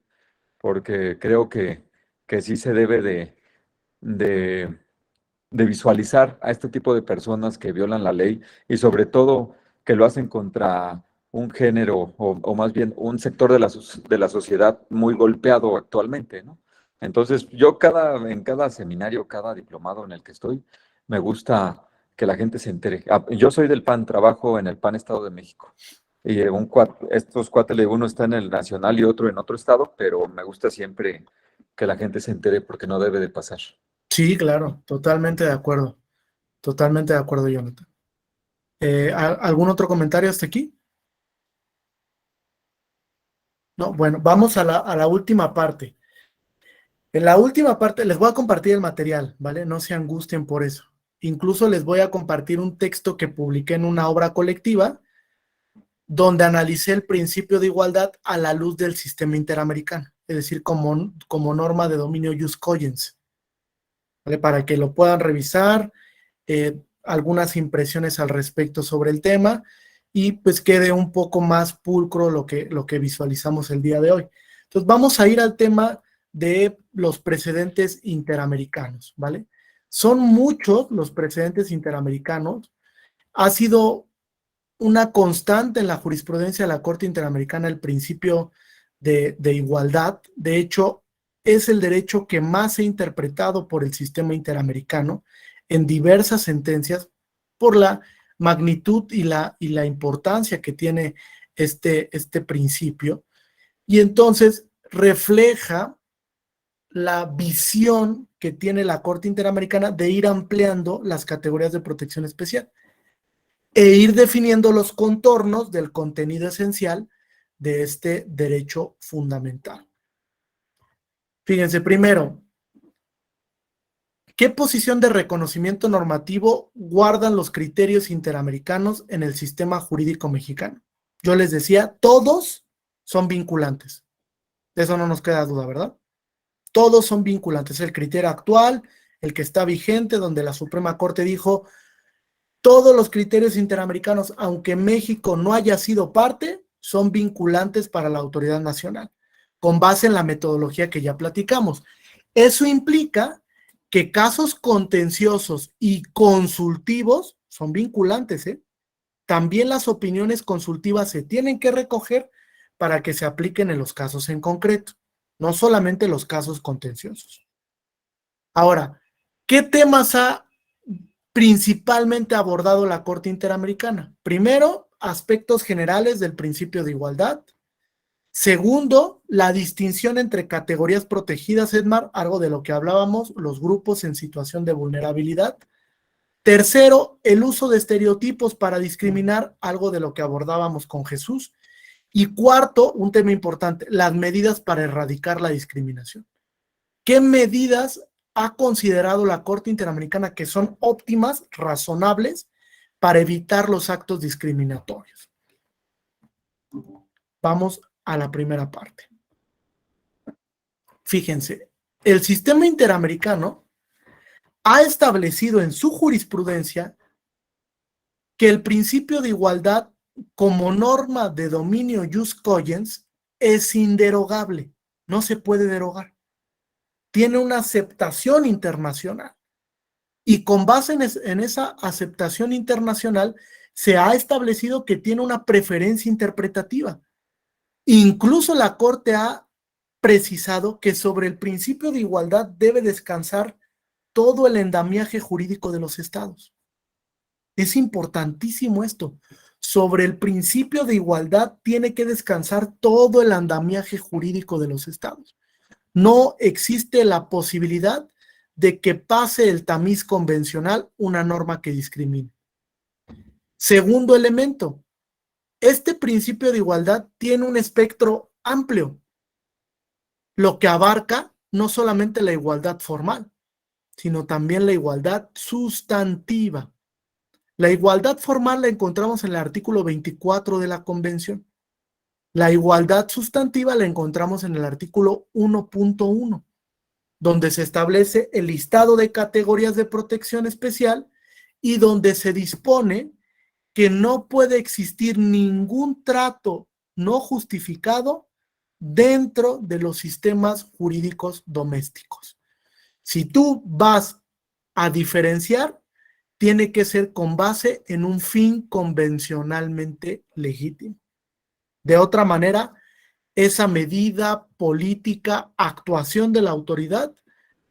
porque creo que sí se debe de visualizar a este tipo de personas que violan la ley, y sobre todo que lo hacen contra un género, o más bien un sector de la sociedad muy golpeado actualmente, ¿no? Entonces, yo en cada seminario, cada diplomado en el que estoy, me gusta que la gente se entere. Yo soy del PAN, trabajo en el PAN Estado de México. Y estos cuates, uno está en el nacional y otro en otro estado, pero me gusta siempre que la gente se entere porque no debe de pasar. Sí, claro, totalmente de acuerdo. Totalmente de acuerdo, Jonathan. ¿Algún otro comentario hasta aquí? No, bueno, vamos a la última parte. En la última parte les voy a compartir el material, ¿vale? No se angustien por eso. Incluso les voy a compartir un texto que publiqué en una obra colectiva donde analicé el principio de igualdad a la luz del sistema interamericano, es decir, como norma de dominio jus cogens, ¿vale? Para que lo puedan revisar, algunas impresiones al respecto sobre el tema, y pues quede un poco más pulcro lo que visualizamos el día de hoy. Entonces vamos a ir al tema de los precedentes interamericanos, ¿vale? Son muchos los precedentes interamericanos. Ha sido una constante en la jurisprudencia de la Corte Interamericana el principio de igualdad. De hecho, es el derecho que más se ha interpretado por el sistema interamericano en diversas sentencias por la magnitud y la importancia que tiene este principio. Y entonces refleja la visión que tiene la Corte Interamericana de ir ampliando las categorías de protección especial e ir definiendo los contornos del contenido esencial de este derecho fundamental. Fíjense, primero, ¿qué posición de reconocimiento normativo guardan los criterios interamericanos en el sistema jurídico mexicano? Yo les decía, todos son vinculantes. De eso no nos queda duda, ¿verdad? Todos son vinculantes. El criterio actual, el que está vigente, donde la Suprema Corte dijo, todos los criterios interamericanos, aunque México no haya sido parte, son vinculantes para la autoridad nacional, con base en la metodología que ya platicamos. Eso implica que casos contenciosos y consultivos son vinculantes, ¿eh? También las opiniones consultivas se tienen que recoger para que se apliquen en los casos en concreto, no solamente los casos contenciosos. Ahora, ¿qué temas ha principalmente abordado la Corte Interamericana? Primero, aspectos generales del principio de igualdad. Segundo, la distinción entre categorías protegidas, Edmar, algo de lo que hablábamos, los grupos en situación de vulnerabilidad. Tercero, el uso de estereotipos para discriminar, algo de lo que abordábamos con Jesús. Y cuarto, un tema importante, las medidas para erradicar la discriminación. ¿Qué medidas ha considerado la Corte Interamericana que son óptimas, razonables, para evitar los actos discriminatorios? Vamos a la primera parte. Fíjense, el sistema interamericano ha establecido en su jurisprudencia que el principio de igualdad como norma de dominio jus cogens es inderogable, no se puede derogar. Tiene una aceptación internacional y con base en esa aceptación internacional se ha establecido que tiene una preferencia interpretativa. Incluso la Corte ha precisado que sobre el principio de igualdad debe descansar todo el andamiaje jurídico de los estados. Es importantísimo esto. Sobre el principio de igualdad tiene que descansar todo el andamiaje jurídico de los estados. No existe la posibilidad de que pase el tamiz convencional una norma que discrimine. Segundo elemento, este principio de igualdad tiene un espectro amplio, lo que abarca no solamente la igualdad formal, sino también la igualdad sustantiva. La igualdad formal la encontramos en el artículo 24 de la Convención. La igualdad sustantiva la encontramos en el artículo 1.1, donde se establece el listado de categorías de protección especial y donde se dispone que no puede existir ningún trato no justificado dentro de los sistemas jurídicos domésticos. Si tú vas a diferenciar, tiene que ser con base en un fin convencionalmente legítimo. De otra manera, esa medida política, actuación de la autoridad,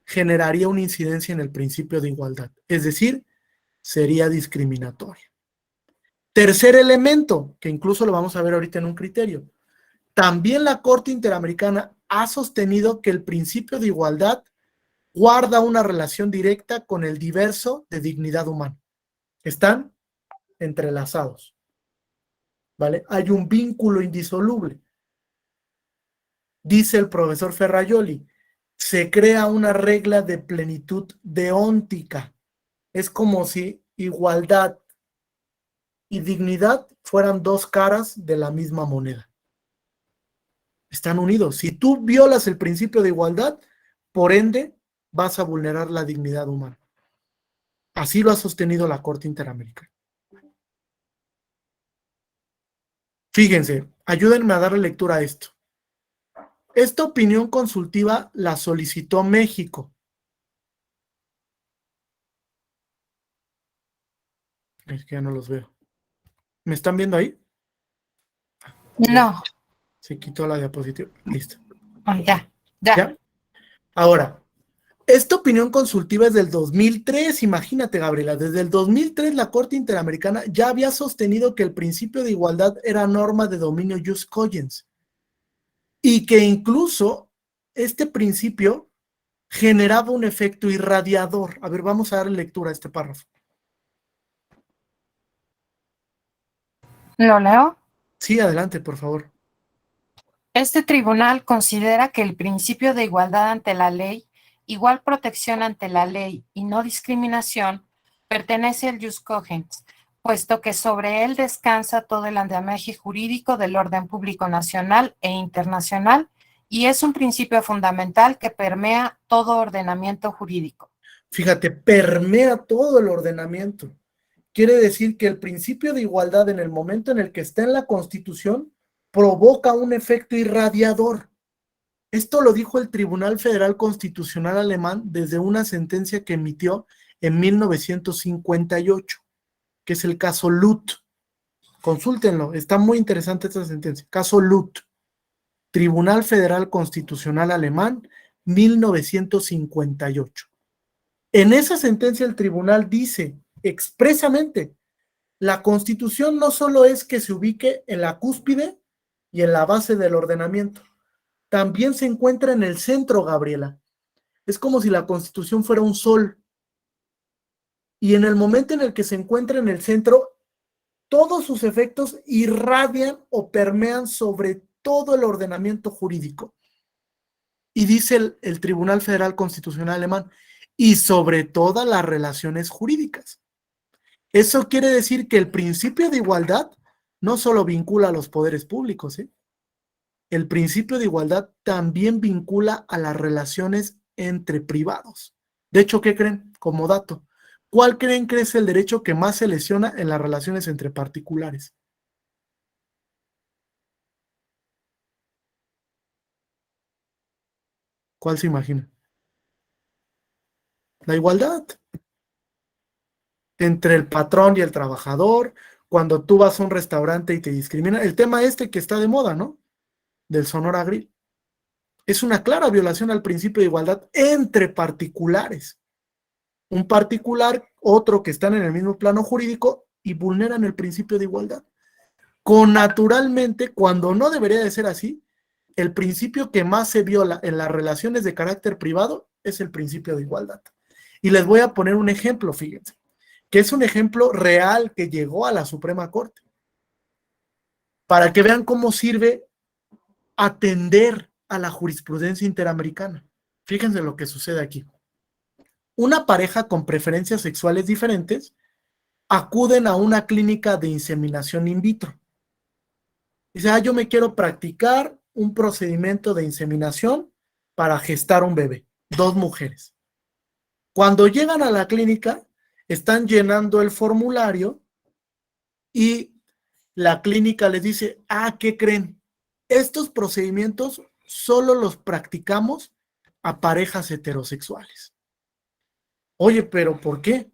generaría una incidencia en el principio de igualdad, es decir, sería discriminatoria. Tercer elemento, que incluso lo vamos a ver ahorita en un criterio. También la Corte Interamericana ha sostenido que el principio de igualdad guarda una relación directa con el diverso de dignidad humana. Están entrelazados, ¿vale? Hay un vínculo indisoluble. Dice el profesor Ferrajoli, se crea una regla de plenitud deóntica. Es como si igualdad y dignidad fueran dos caras de la misma moneda. Están unidos. Si tú violas el principio de igualdad, por ende, vas a vulnerar la dignidad humana. Así lo ha sostenido la Corte Interamericana. Fíjense, ayúdenme a darle lectura a esto. Esta opinión consultiva la solicitó México. Es que ya no los veo. ¿Me están viendo ahí? No. Se quitó la diapositiva. Listo. Ya. ¿Ya? Ahora, esta opinión consultiva es del 2003. Imagínate, Gabriela, desde el 2003 la Corte Interamericana ya había sostenido que el principio de igualdad era norma de dominio jus cogens y que incluso este principio generaba un efecto irradiador. A ver, vamos a darle lectura a este párrafo. ¿Lo leo? Sí, adelante, por favor. Este tribunal considera que el principio de igualdad ante la ley, igual protección ante la ley y no discriminación, pertenece al jus cogens, puesto que sobre él descansa todo el andamiaje jurídico del orden público nacional e internacional y es un principio fundamental que permea todo ordenamiento jurídico. Fíjate, permea todo el ordenamiento. Quiere decir que el principio de igualdad en el momento en el que está en la Constitución provoca un efecto irradiador. Esto lo dijo el Tribunal Federal Constitucional alemán desde una sentencia que emitió en 1958, que es el caso Luth. Consúltenlo, está muy interesante esta sentencia. Caso Luth. Tribunal Federal Constitucional Alemán, 1958. En esa sentencia el tribunal dice expresamente, la Constitución no solo es que se ubique en la cúspide y en la base del ordenamiento, también se encuentra en el centro, Gabriela. Es como si la Constitución fuera un sol. Y en el momento en el que se encuentra en el centro, todos sus efectos irradian o permean sobre todo el ordenamiento jurídico. Y dice el Tribunal Federal Constitucional Alemán, y sobre todas las relaciones jurídicas. Eso quiere decir que el principio de igualdad no solo vincula a los poderes públicos, ¿eh? El principio de igualdad también vincula a las relaciones entre privados. De hecho, ¿qué creen? Como dato, ¿cuál creen que es el derecho que más se lesiona en las relaciones entre particulares? ¿Cuál se imagina? La igualdad entre el patrón y el trabajador, cuando tú vas a un restaurante y te discriminan. El tema que está de moda, ¿no? Del Sonora Grill. Es una clara violación al principio de igualdad entre particulares. Un particular, otro que están en el mismo plano jurídico y vulneran el principio de igualdad. Naturalmente, cuando no debería de ser así, el principio que más se viola en las relaciones de carácter privado es el principio de igualdad. Y les voy a poner un ejemplo, fíjense, que es un ejemplo real que llegó a la Suprema Corte, para que vean cómo sirve atender a la jurisprudencia interamericana. Fíjense lo que sucede aquí. Una pareja con preferencias sexuales diferentes acuden a una clínica de inseminación in vitro. Dice, yo me quiero practicar un procedimiento de inseminación para gestar un bebé. 2 mujeres. Cuando llegan a la clínica, están llenando el formulario y la clínica les dice, ¿qué creen? Estos procedimientos solo los practicamos a parejas heterosexuales. Oye, ¿pero por qué?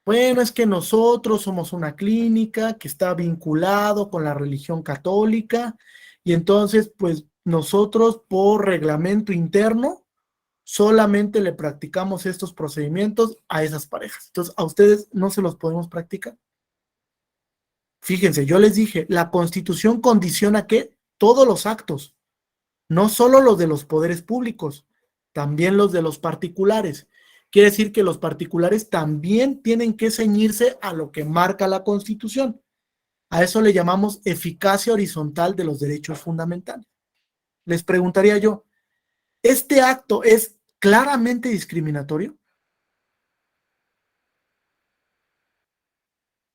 Bueno, es que nosotros somos una clínica que está vinculado con la religión católica y entonces, pues, nosotros por reglamento interno solamente le practicamos estos procedimientos a esas parejas. Entonces, a ustedes no se los podemos practicar. Fíjense, yo les dije, la Constitución condiciona que todos los actos, no solo los de los poderes públicos, también los de los particulares. Quiere decir que los particulares también tienen que ceñirse a lo que marca la Constitución. A eso le llamamos eficacia horizontal de los derechos fundamentales. Les preguntaría yo, ¿este acto es claramente discriminatorio?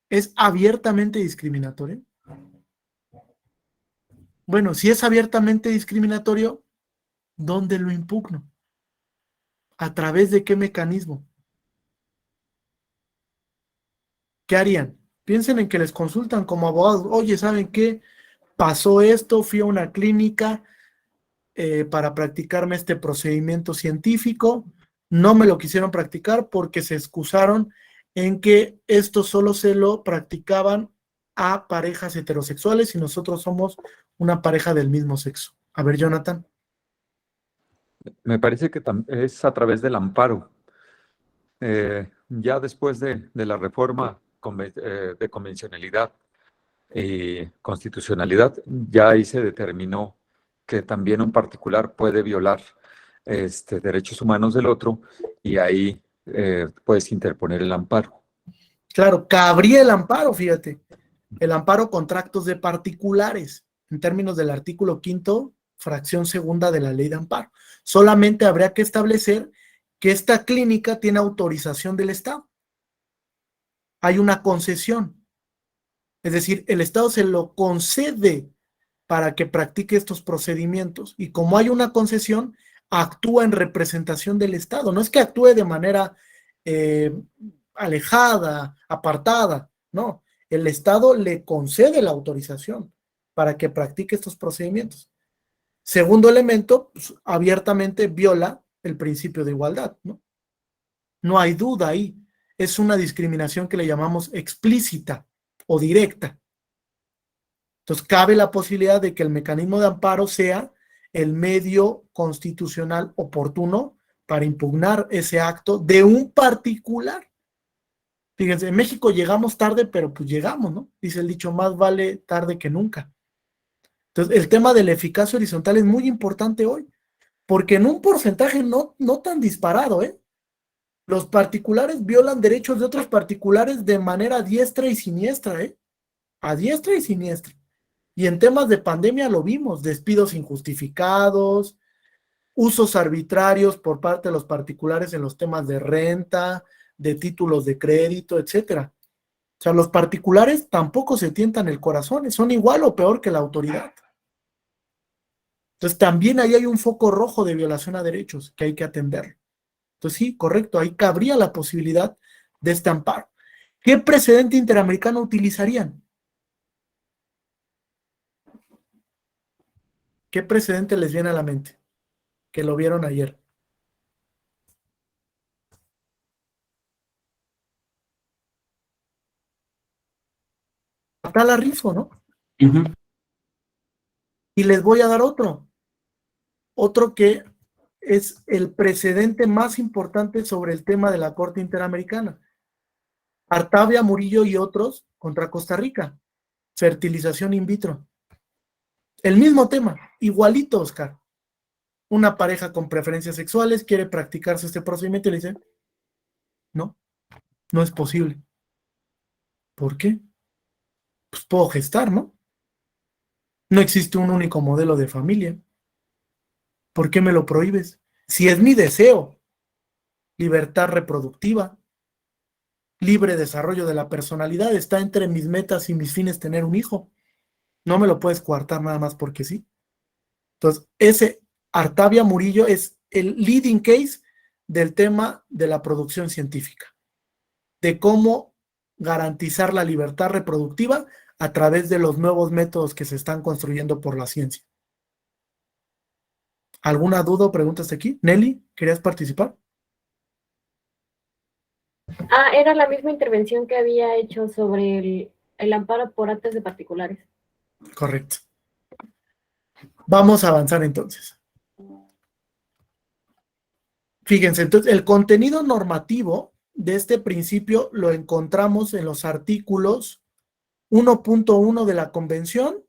¿Es abiertamente discriminatorio? Bueno, si es abiertamente discriminatorio, ¿dónde lo impugno? ¿A través de qué mecanismo? ¿Qué harían? Piensen en que les consultan como abogados. Oye, ¿saben qué? Pasó esto, fui a una clínica para practicarme este procedimiento científico. No me lo quisieron practicar porque se excusaron en que esto solo se lo practicaban a parejas heterosexuales y nosotros somos una pareja del mismo sexo. A ver, Jonathan. Me parece que es a través del amparo. Ya después de la reforma de convencionalidad y constitucionalidad, ya ahí se determinó que también un particular puede violar derechos humanos del otro y ahí puedes interponer el amparo. Claro, cabría el amparo, fíjate, el amparo contra actos de particulares, en términos del artículo 5º, fracción segunda de la ley de amparo. Solamente habría que establecer que esta clínica tiene autorización del Estado. Hay una concesión. Es decir, el Estado se lo concede para que practique estos procedimientos. Y como hay una concesión, actúa en representación del Estado. No es que actúe de manera alejada, apartada. No, el Estado le concede la autorización para que practique estos procedimientos. Segundo elemento, pues, abiertamente viola el principio de igualdad, ¿no? No hay duda ahí. Es una discriminación que le llamamos explícita o directa. Entonces, cabe la posibilidad de que el mecanismo de amparo sea el medio constitucional oportuno para impugnar ese acto de un particular. Fíjense, en México llegamos tarde, pero pues llegamos, ¿no? Dice el dicho, más vale tarde que nunca. Entonces, el tema de la eficacia horizontal es muy importante hoy, porque en un porcentaje no tan disparado, los particulares violan derechos de otros particulares de manera diestra y siniestra, a diestra y siniestra. Y en temas de pandemia lo vimos, despidos injustificados, usos arbitrarios por parte de los particulares en los temas de renta, de títulos de crédito, etcétera. O sea, los particulares tampoco se tientan el corazón, son igual o peor que la autoridad. Entonces también ahí hay un foco rojo de violación a derechos que hay que atender. Entonces sí, correcto, ahí cabría la posibilidad de este amparo. ¿Qué precedente interamericano utilizarían? ¿Qué precedente les viene a la mente? Que lo vieron ayer. Atala Rifo, ¿no? Y les voy a dar otro que es el precedente más importante sobre el tema de la Corte Interamericana. Artavia Murillo y otros contra Costa Rica. Fertilización in vitro. El mismo tema, igualito, Oscar. Una pareja con preferencias sexuales quiere practicarse este procedimiento y le dicen, no es posible. ¿Por qué? Pues puedo gestar, ¿no? No existe un único modelo de familia. ¿Por qué me lo prohíbes? Si es mi deseo, libertad reproductiva, libre desarrollo de la personalidad, está entre mis metas y mis fines tener un hijo. No me lo puedes coartar nada más porque sí. Entonces, ese Artavia Murillo es el leading case del tema de la producción científica, de cómo garantizar la libertad reproductiva a través de los nuevos métodos que se están construyendo por la ciencia. ¿Alguna duda o pregunta hasta aquí? Nelly, ¿querías participar? Era la misma intervención que había hecho sobre el amparo por actos de particulares. Correcto. Vamos a avanzar entonces. Fíjense, entonces el contenido normativo de este principio lo encontramos en los artículos 1.1 de la Convención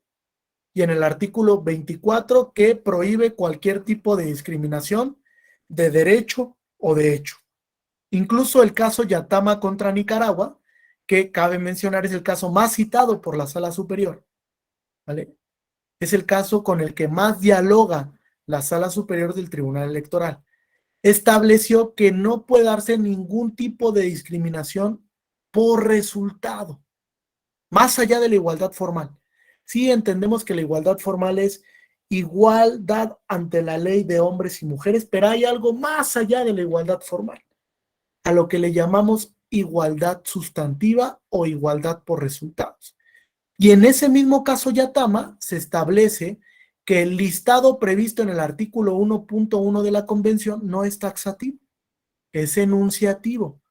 y en el artículo 24 que prohíbe cualquier tipo de discriminación de derecho o de hecho. Incluso el caso Yatama contra Nicaragua, que cabe mencionar es el caso más citado por la Sala Superior, ¿vale? Es el caso con el que más dialoga la Sala Superior del Tribunal Electoral. Estableció que no puede darse ningún tipo de discriminación por resultado, más allá de la igualdad formal. Sí entendemos que la igualdad formal es igualdad ante la ley de hombres y mujeres, pero hay algo más allá de la igualdad formal, a lo que le llamamos igualdad sustantiva o igualdad por resultados. Y en ese mismo caso Yatama se establece que el listado previsto en el artículo 1.1 de la Convención no es taxativo, es enunciativo.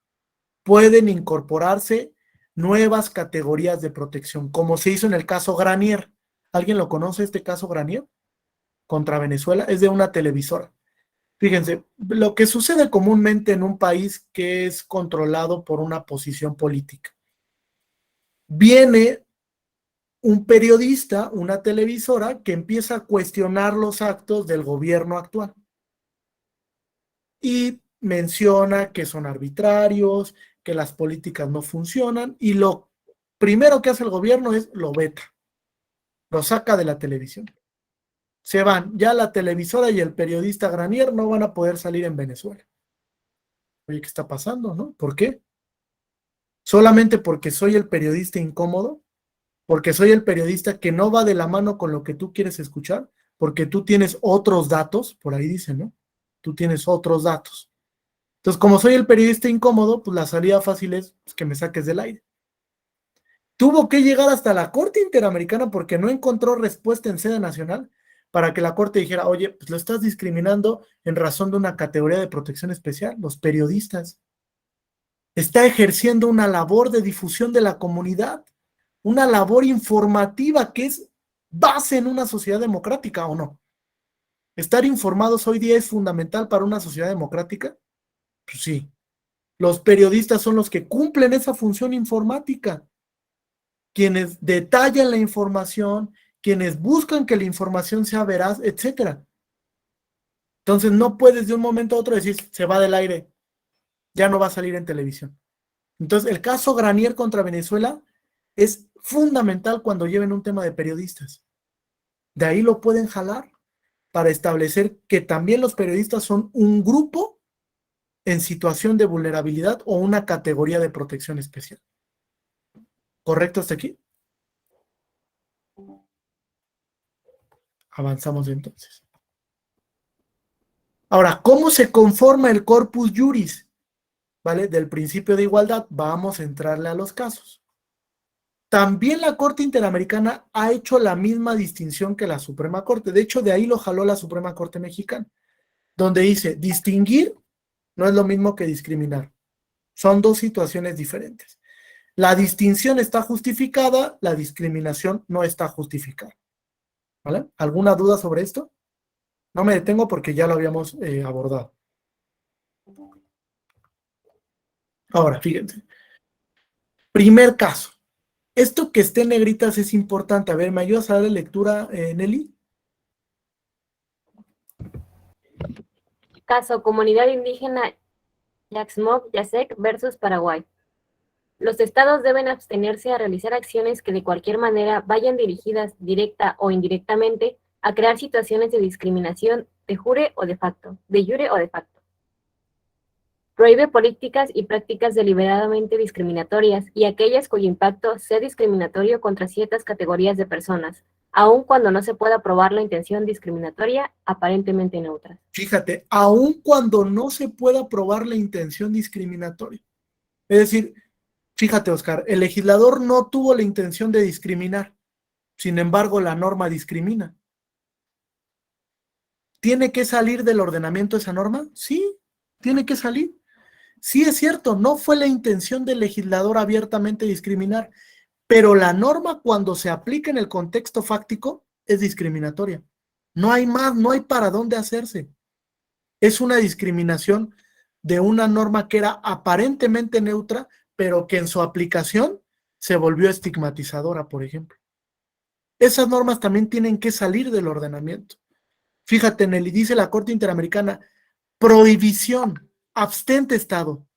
Pueden incorporarse nuevas categorías de protección, como se hizo en el caso Granier. ¿Alguien lo conoce, este caso Granier? Contra Venezuela, es de una televisora. Fíjense, lo que sucede comúnmente en un país que es controlado por una posición política. Viene un periodista, una televisora, que empieza a cuestionar los actos del gobierno actual. Y menciona que son arbitrarios, que las políticas no funcionan, y lo primero que hace el gobierno es lo veta, lo saca de la televisión. Se van, ya la televisora y el periodista Granier no van a poder salir en Venezuela. Oye, ¿qué está pasando, no? ¿Por qué? ¿Solamente porque soy el periodista incómodo? ¿Porque soy el periodista que no va de la mano con lo que tú quieres escuchar? Porque tú tienes otros datos, por ahí dice, ¿no? Tú tienes otros datos. Entonces, como soy el periodista incómodo, pues la salida fácil es que me saques del aire. Tuvo que llegar hasta la Corte Interamericana porque no encontró respuesta en sede nacional para que la Corte dijera, oye, pues lo estás discriminando en razón de una categoría de protección especial, los periodistas. Está ejerciendo una labor de difusión de la comunidad, una labor informativa que es base en una sociedad democrática, ¿o no? ¿Estar informados hoy día es fundamental para una sociedad democrática? Pues sí. Los periodistas son los que cumplen esa función informática, quienes detallan la información, quienes buscan que la información sea veraz, etcétera. Entonces no puedes de un momento a otro decir, se va del aire, ya no va a salir en televisión. Entonces el caso Granier contra Venezuela es fundamental cuando lleven un tema de periodistas. De ahí lo pueden jalar para establecer que también los periodistas son un grupo en situación de vulnerabilidad o una categoría de protección especial. ¿Correcto hasta aquí? Avanzamos entonces. Ahora, ¿cómo se conforma el corpus juris? ¿Vale? Del principio de igualdad, vamos a entrarle a los casos. También la Corte Interamericana ha hecho la misma distinción que la Suprema Corte. De hecho, de ahí lo jaló la Suprema Corte Mexicana, donde dice, distinguir no es lo mismo que discriminar. Son dos situaciones diferentes. La distinción está justificada, la discriminación no está justificada. ¿Vale? ¿Alguna duda sobre esto? No me detengo porque ya lo habíamos abordado. Ahora, fíjense. Primer caso. Esto que esté en negritas es importante. A ver, ¿me ayudas a darle lectura, Nelly? Caso Comunidad Indígena Yaxmoc-Yasek versus Paraguay. Los estados deben abstenerse a realizar acciones que de cualquier manera vayan dirigidas, directa o indirectamente, a crear situaciones de discriminación de jure o de facto, de jure o de facto. Prohíbe políticas y prácticas deliberadamente discriminatorias y aquellas cuyo impacto sea discriminatorio contra ciertas categorías de personas, aun cuando no se pueda probar la intención discriminatoria aparentemente neutra. Fíjate, aun cuando no se pueda probar la intención discriminatoria. Es decir, fíjate, Oscar, el legislador no tuvo la intención de discriminar. Sin embargo, la norma discrimina. ¿Tiene que salir del ordenamiento esa norma? Sí, tiene que salir. Sí, es cierto, no fue la intención del legislador abiertamente discriminar, pero la norma cuando se aplica en el contexto fáctico es discriminatoria. No hay más, no hay para dónde hacerse. Es una discriminación de una norma que era aparentemente neutra, pero que en su aplicación se volvió estigmatizadora, por ejemplo. Esas normas también tienen que salir del ordenamiento. Fíjate, Nelly, dice la Corte Interamericana, prohibición, abstente Estado,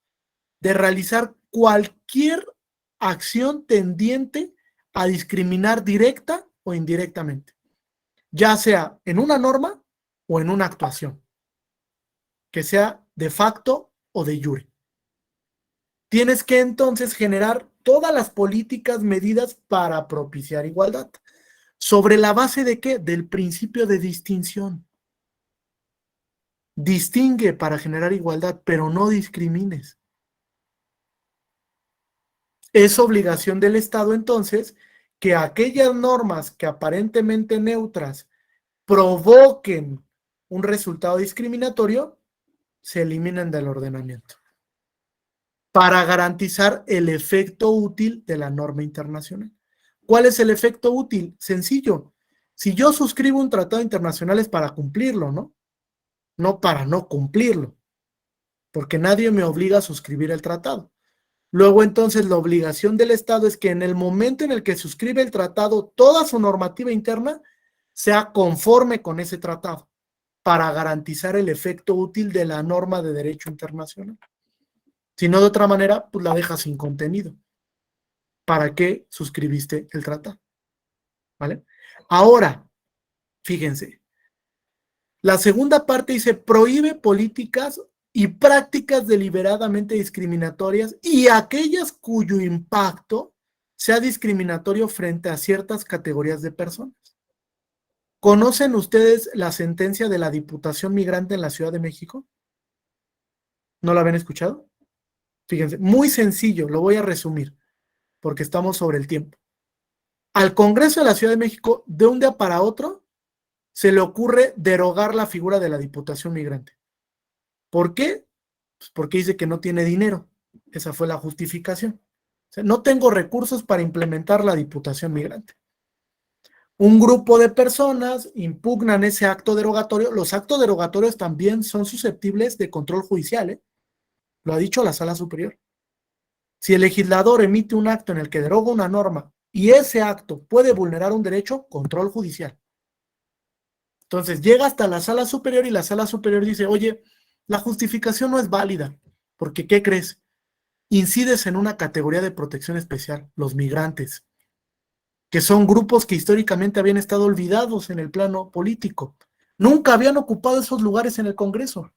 de realizar cualquier acción tendiente a discriminar directa o indirectamente, ya sea en una norma o en una actuación, que sea de facto o de jure. Tienes que entonces generar todas las políticas, medidas para propiciar igualdad. ¿Sobre la base de qué? Del principio de distinción. Distingue para generar igualdad, pero no discrimines. Es obligación del Estado entonces que aquellas normas que aparentemente neutras provoquen un resultado discriminatorio se eliminen del ordenamiento para garantizar el efecto útil de la norma internacional. ¿Cuál es el efecto útil? Sencillo. Si yo suscribo un tratado internacional es para cumplirlo, ¿no? No para no cumplirlo, porque nadie me obliga a suscribir el tratado. Luego, entonces, la obligación del Estado es que en el momento en el que suscribe el tratado, toda su normativa interna sea conforme con ese tratado, para garantizar el efecto útil de la norma de derecho internacional. Si no, de otra manera, pues la dejas sin contenido. ¿Para qué suscribiste el tratado? ¿Vale? Ahora, fíjense, la segunda parte dice, prohíbe políticas y prácticas deliberadamente discriminatorias y aquellas cuyo impacto sea discriminatorio frente a ciertas categorías de personas. ¿Conocen ustedes la sentencia de la Diputación Migrante en la Ciudad de México? ¿No la habían escuchado? Fíjense, muy sencillo, lo voy a resumir, porque estamos sobre el tiempo. Al Congreso de la Ciudad de México, de un día para otro, se le ocurre derogar la figura de la Diputación Migrante. ¿Por qué? Pues porque dice que no tiene dinero. Esa fue la justificación. O sea, no tengo recursos para implementar la Diputación Migrante. Un grupo de personas impugnan ese acto derogatorio. Los actos derogatorios también son susceptibles de control judicial, ¿eh? Lo ha dicho la Sala Superior. Si el legislador emite un acto en el que deroga una norma y ese acto puede vulnerar un derecho, control judicial. Entonces llega hasta la Sala Superior y la Sala Superior dice, oye, la justificación no es válida, porque ¿qué crees? Incides en una categoría de protección especial, los migrantes, que son grupos que históricamente habían estado olvidados en el plano político. Nunca habían ocupado esos lugares en el Congreso.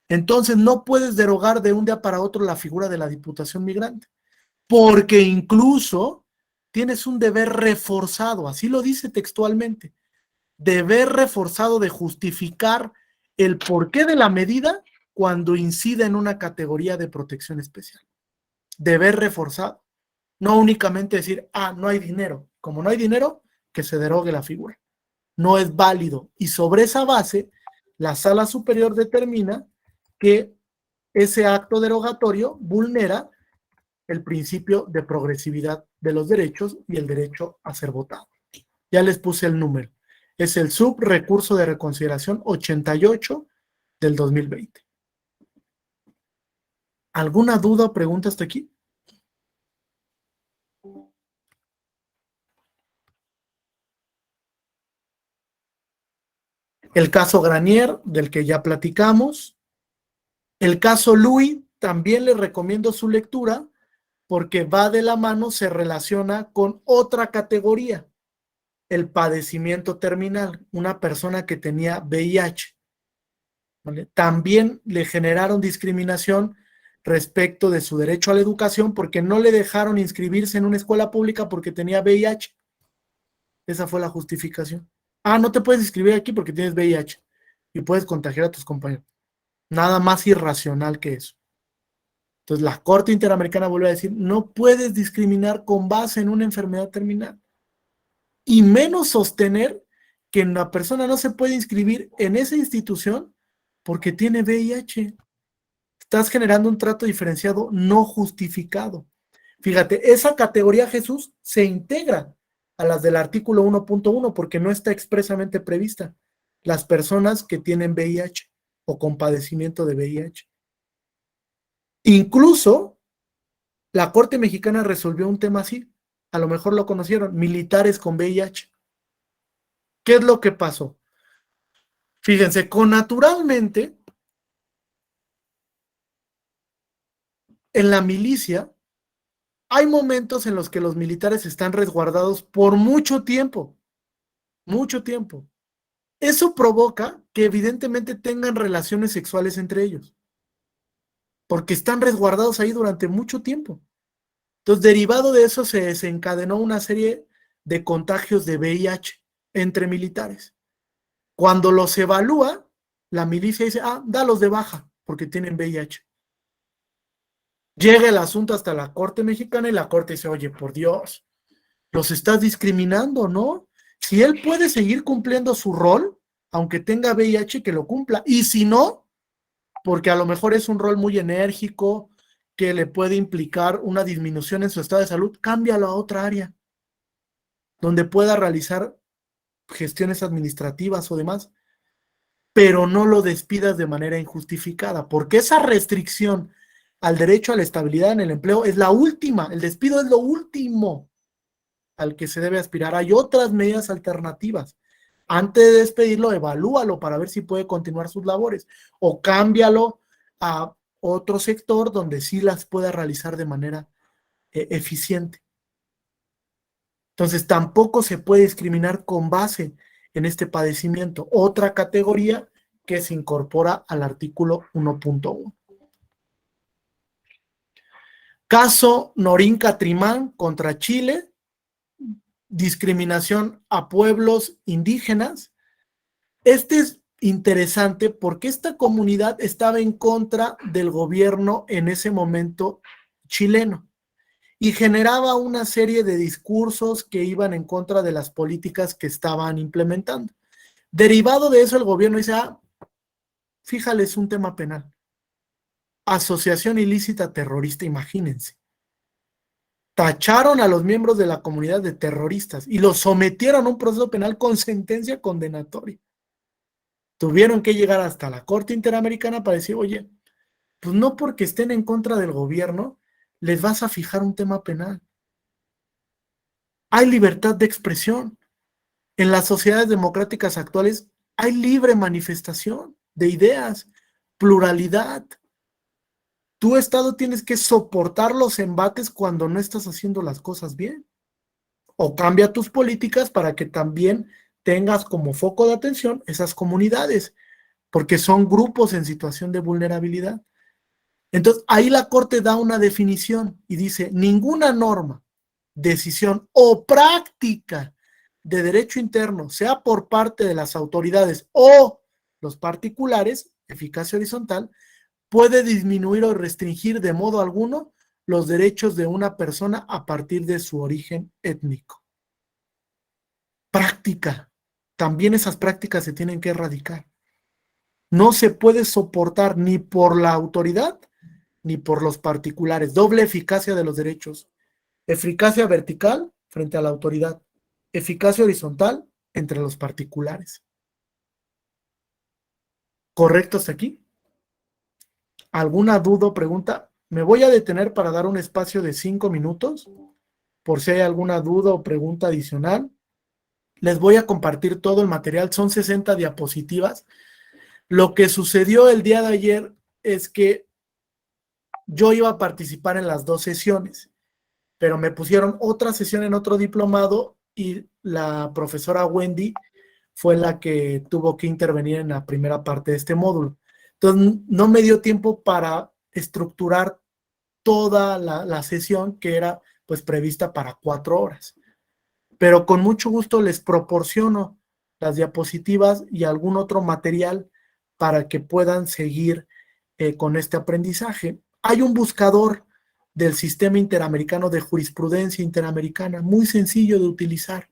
Entonces no puedes derogar de un día para otro la figura de la Diputación Migrante, porque incluso tienes un deber reforzado, así lo dice textualmente, deber reforzado de justificar el porqué de la medida cuando incida en una categoría de protección especial. Deber reforzado. No únicamente decir, no hay dinero. Como no hay dinero, que se derogue la figura. No es válido. Y sobre esa base, la Sala Superior determina que ese acto derogatorio vulnera el principio de progresividad de los derechos y el derecho a ser votado. Ya les puse el número. Es el subrecurso de reconsideración 88 del 2020. ¿Alguna duda o pregunta hasta aquí? El caso Granier, del que ya platicamos. El caso Louis, también les recomiendo su lectura, porque va de la mano, se relaciona con otra categoría, el padecimiento terminal, una persona que tenía VIH. ¿Vale? También le generaron discriminación respecto de su derecho a la educación porque no le dejaron inscribirse en una escuela pública porque tenía VIH. Esa fue la justificación. No te puedes inscribir aquí porque tienes VIH y puedes contagiar a tus compañeros. Nada más irracional que eso. Entonces la Corte Interamericana vuelve a decir, no puedes discriminar con base en una enfermedad terminal. Y menos sostener que una persona no se puede inscribir en esa institución porque tiene VIH. Estás generando un trato diferenciado no justificado. Fíjate, esa categoría, Jesús, se integra a las del artículo 1.1 porque no está expresamente prevista. Las personas que tienen VIH o con padecimiento de VIH. Incluso la Corte Mexicana resolvió un tema así. A lo mejor lo conocieron, militares con VIH. ¿Qué es lo que pasó? Fíjense, connaturalmente, en la milicia, hay momentos en los que los militares están resguardados por mucho tiempo. Mucho tiempo. Eso provoca que evidentemente tengan relaciones sexuales entre ellos. Porque están resguardados ahí durante mucho tiempo. Entonces, derivado de eso, se desencadenó una serie de contagios de VIH entre militares. Cuando los evalúa, la milicia dice, dalos de baja, porque tienen VIH. Llega el asunto hasta la Corte Mexicana y la Corte dice, oye, por Dios, los estás discriminando, ¿no? Si él puede seguir cumpliendo su rol, aunque tenga VIH, que lo cumpla. Y si no, porque a lo mejor es un rol muy enérgico, que le puede implicar una disminución en su estado de salud, cámbialo a otra área, donde pueda realizar gestiones administrativas o demás, pero no lo despidas de manera injustificada, porque esa restricción al derecho a la estabilidad en el empleo es la última, el despido es lo último al que se debe aspirar. Hay otras medidas alternativas. Antes de despedirlo, evalúalo para ver si puede continuar sus labores, o cámbialo a otro sector donde sí las pueda realizar de manera eficiente. Entonces, tampoco se puede discriminar con base en este padecimiento. Otra categoría que se incorpora al artículo 1.1. Caso Norín Catrimán contra Chile, discriminación a pueblos indígenas. Este es interesante porque esta comunidad estaba en contra del gobierno en ese momento chileno y generaba una serie de discursos que iban en contra de las políticas que estaban implementando. Derivado de eso, el gobierno dice, fíjales un tema penal. Asociación ilícita terrorista, imagínense. tacharon a los miembros de la comunidad de terroristas y los sometieron a un proceso penal con sentencia condenatoria. Tuvieron que llegar hasta la Corte Interamericana para decir, oye, pues no porque estén en contra del gobierno, les vas a fijar un tema penal. Hay libertad de expresión. En las sociedades democráticas actuales hay libre manifestación de ideas, pluralidad. Tu Estado tienes que soportar los embates cuando no estás haciendo las cosas bien. O cambia tus políticas para que también tengas como foco de atención esas comunidades, porque son grupos en situación de vulnerabilidad. Entonces, ahí la Corte da una definición y dice, ninguna norma, decisión o práctica de derecho interno, sea por parte de las autoridades o los particulares, eficacia horizontal, puede disminuir o restringir de modo alguno los derechos de una persona a partir de su origen étnico. Práctica. También esas prácticas se tienen que erradicar. No se puede soportar ni por la autoridad ni por los particulares. Doble eficacia de los derechos. Eficacia vertical frente a la autoridad. Eficacia horizontal entre los particulares. ¿Correcto hasta aquí? ¿Alguna duda o pregunta? Me voy a detener para dar un espacio de 5 minutos, por si hay alguna duda o pregunta adicional. Les voy a compartir todo el material, son 60 diapositivas. Lo que sucedió el día de ayer es que yo iba a participar en las 2 sesiones, pero me pusieron otra sesión en otro diplomado y la profesora Wendy fue la que tuvo que intervenir en la primera parte de este módulo. Entonces, no me dio tiempo para estructurar toda la sesión que era pues prevista para 4 horas. Pero con mucho gusto les proporciono las diapositivas y algún otro material para que puedan seguir con este aprendizaje. Hay un buscador del Sistema Interamericano de Jurisprudencia Interamericana, muy sencillo de utilizar.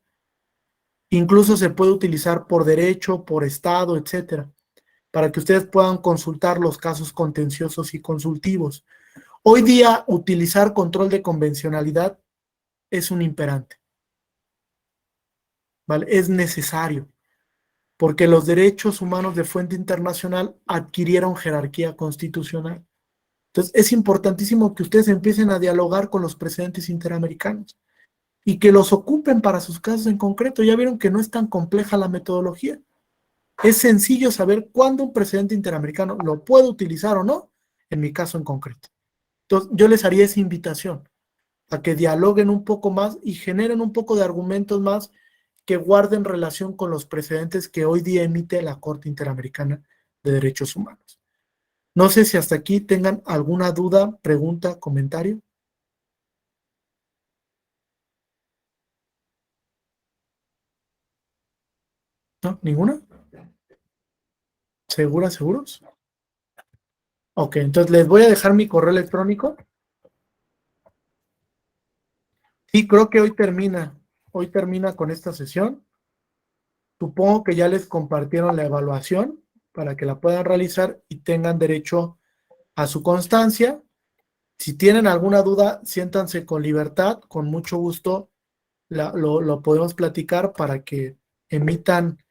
Incluso se puede utilizar por derecho, por estado, etcétera, para que ustedes puedan consultar los casos contenciosos y consultivos. Hoy día, utilizar control de convencionalidad es un imperante. ¿Vale? Es necesario, porque los derechos humanos de fuente internacional adquirieron jerarquía constitucional. Entonces, es importantísimo que ustedes empiecen a dialogar con los precedentes interamericanos y que los ocupen para sus casos en concreto. Ya vieron que no es tan compleja la metodología. Es sencillo saber cuándo un precedente interamericano lo puedo utilizar o no, en mi caso en concreto. Entonces, yo les haría esa invitación a que dialoguen un poco más y generen un poco de argumentos más que guarden relación con los precedentes que hoy día emite la Corte Interamericana de Derechos Humanos. No sé si hasta aquí tengan alguna duda, pregunta, comentario. ¿No? ¿Ninguna? ¿Seguros? Ok, entonces les voy a dejar mi correo electrónico. Sí, creo que hoy termina con esta sesión. Supongo que ya les compartieron la evaluación para que la puedan realizar y tengan derecho a su constancia. Si tienen alguna duda, siéntanse con libertad, con mucho gusto lo podemos platicar para que emitan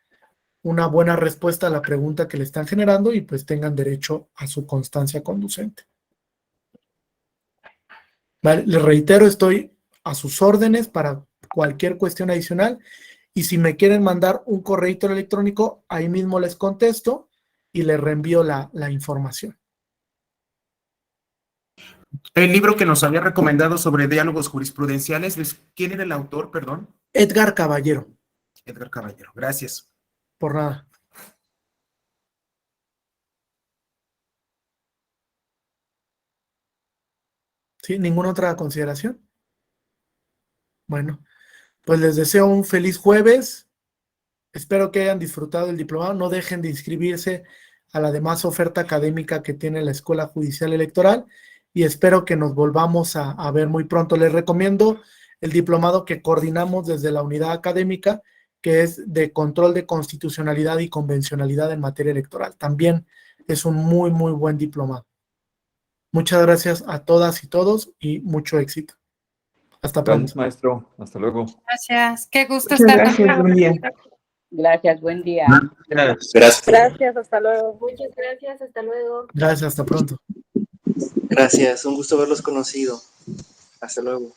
una buena respuesta a la pregunta que le están generando y pues tengan derecho a su constancia conducente. Vale, les reitero, estoy a sus órdenes para cualquier cuestión adicional y si me quieren mandar un correo electrónico, ahí mismo les contesto y les reenvío la información. El libro que nos había recomendado sobre diálogos jurisprudenciales, ¿quién era el autor, perdón? Edgar Caballero. Edgar Caballero, gracias. Por nada. ¿Sí? ¿Ninguna otra consideración? Bueno, pues les deseo un feliz jueves. Espero que hayan disfrutado el diplomado. No dejen de inscribirse a la demás oferta académica que tiene la Escuela Judicial Electoral y espero que nos volvamos a ver muy pronto. Les recomiendo el diplomado que coordinamos desde la unidad académica, que es de control de constitucionalidad y convencionalidad en materia electoral. También es un muy, muy buen diplomado. Muchas gracias a todas y todos y mucho éxito. Hasta pronto. Gracias, maestro. Hasta luego. Gracias. Qué gusto Muchas estar gracias, con buen día. Gracias, buen día. Gracias. Gracias, hasta luego. Muchas gracias, hasta luego. Gracias, hasta pronto. Gracias, un gusto haberlos conocido. Hasta luego.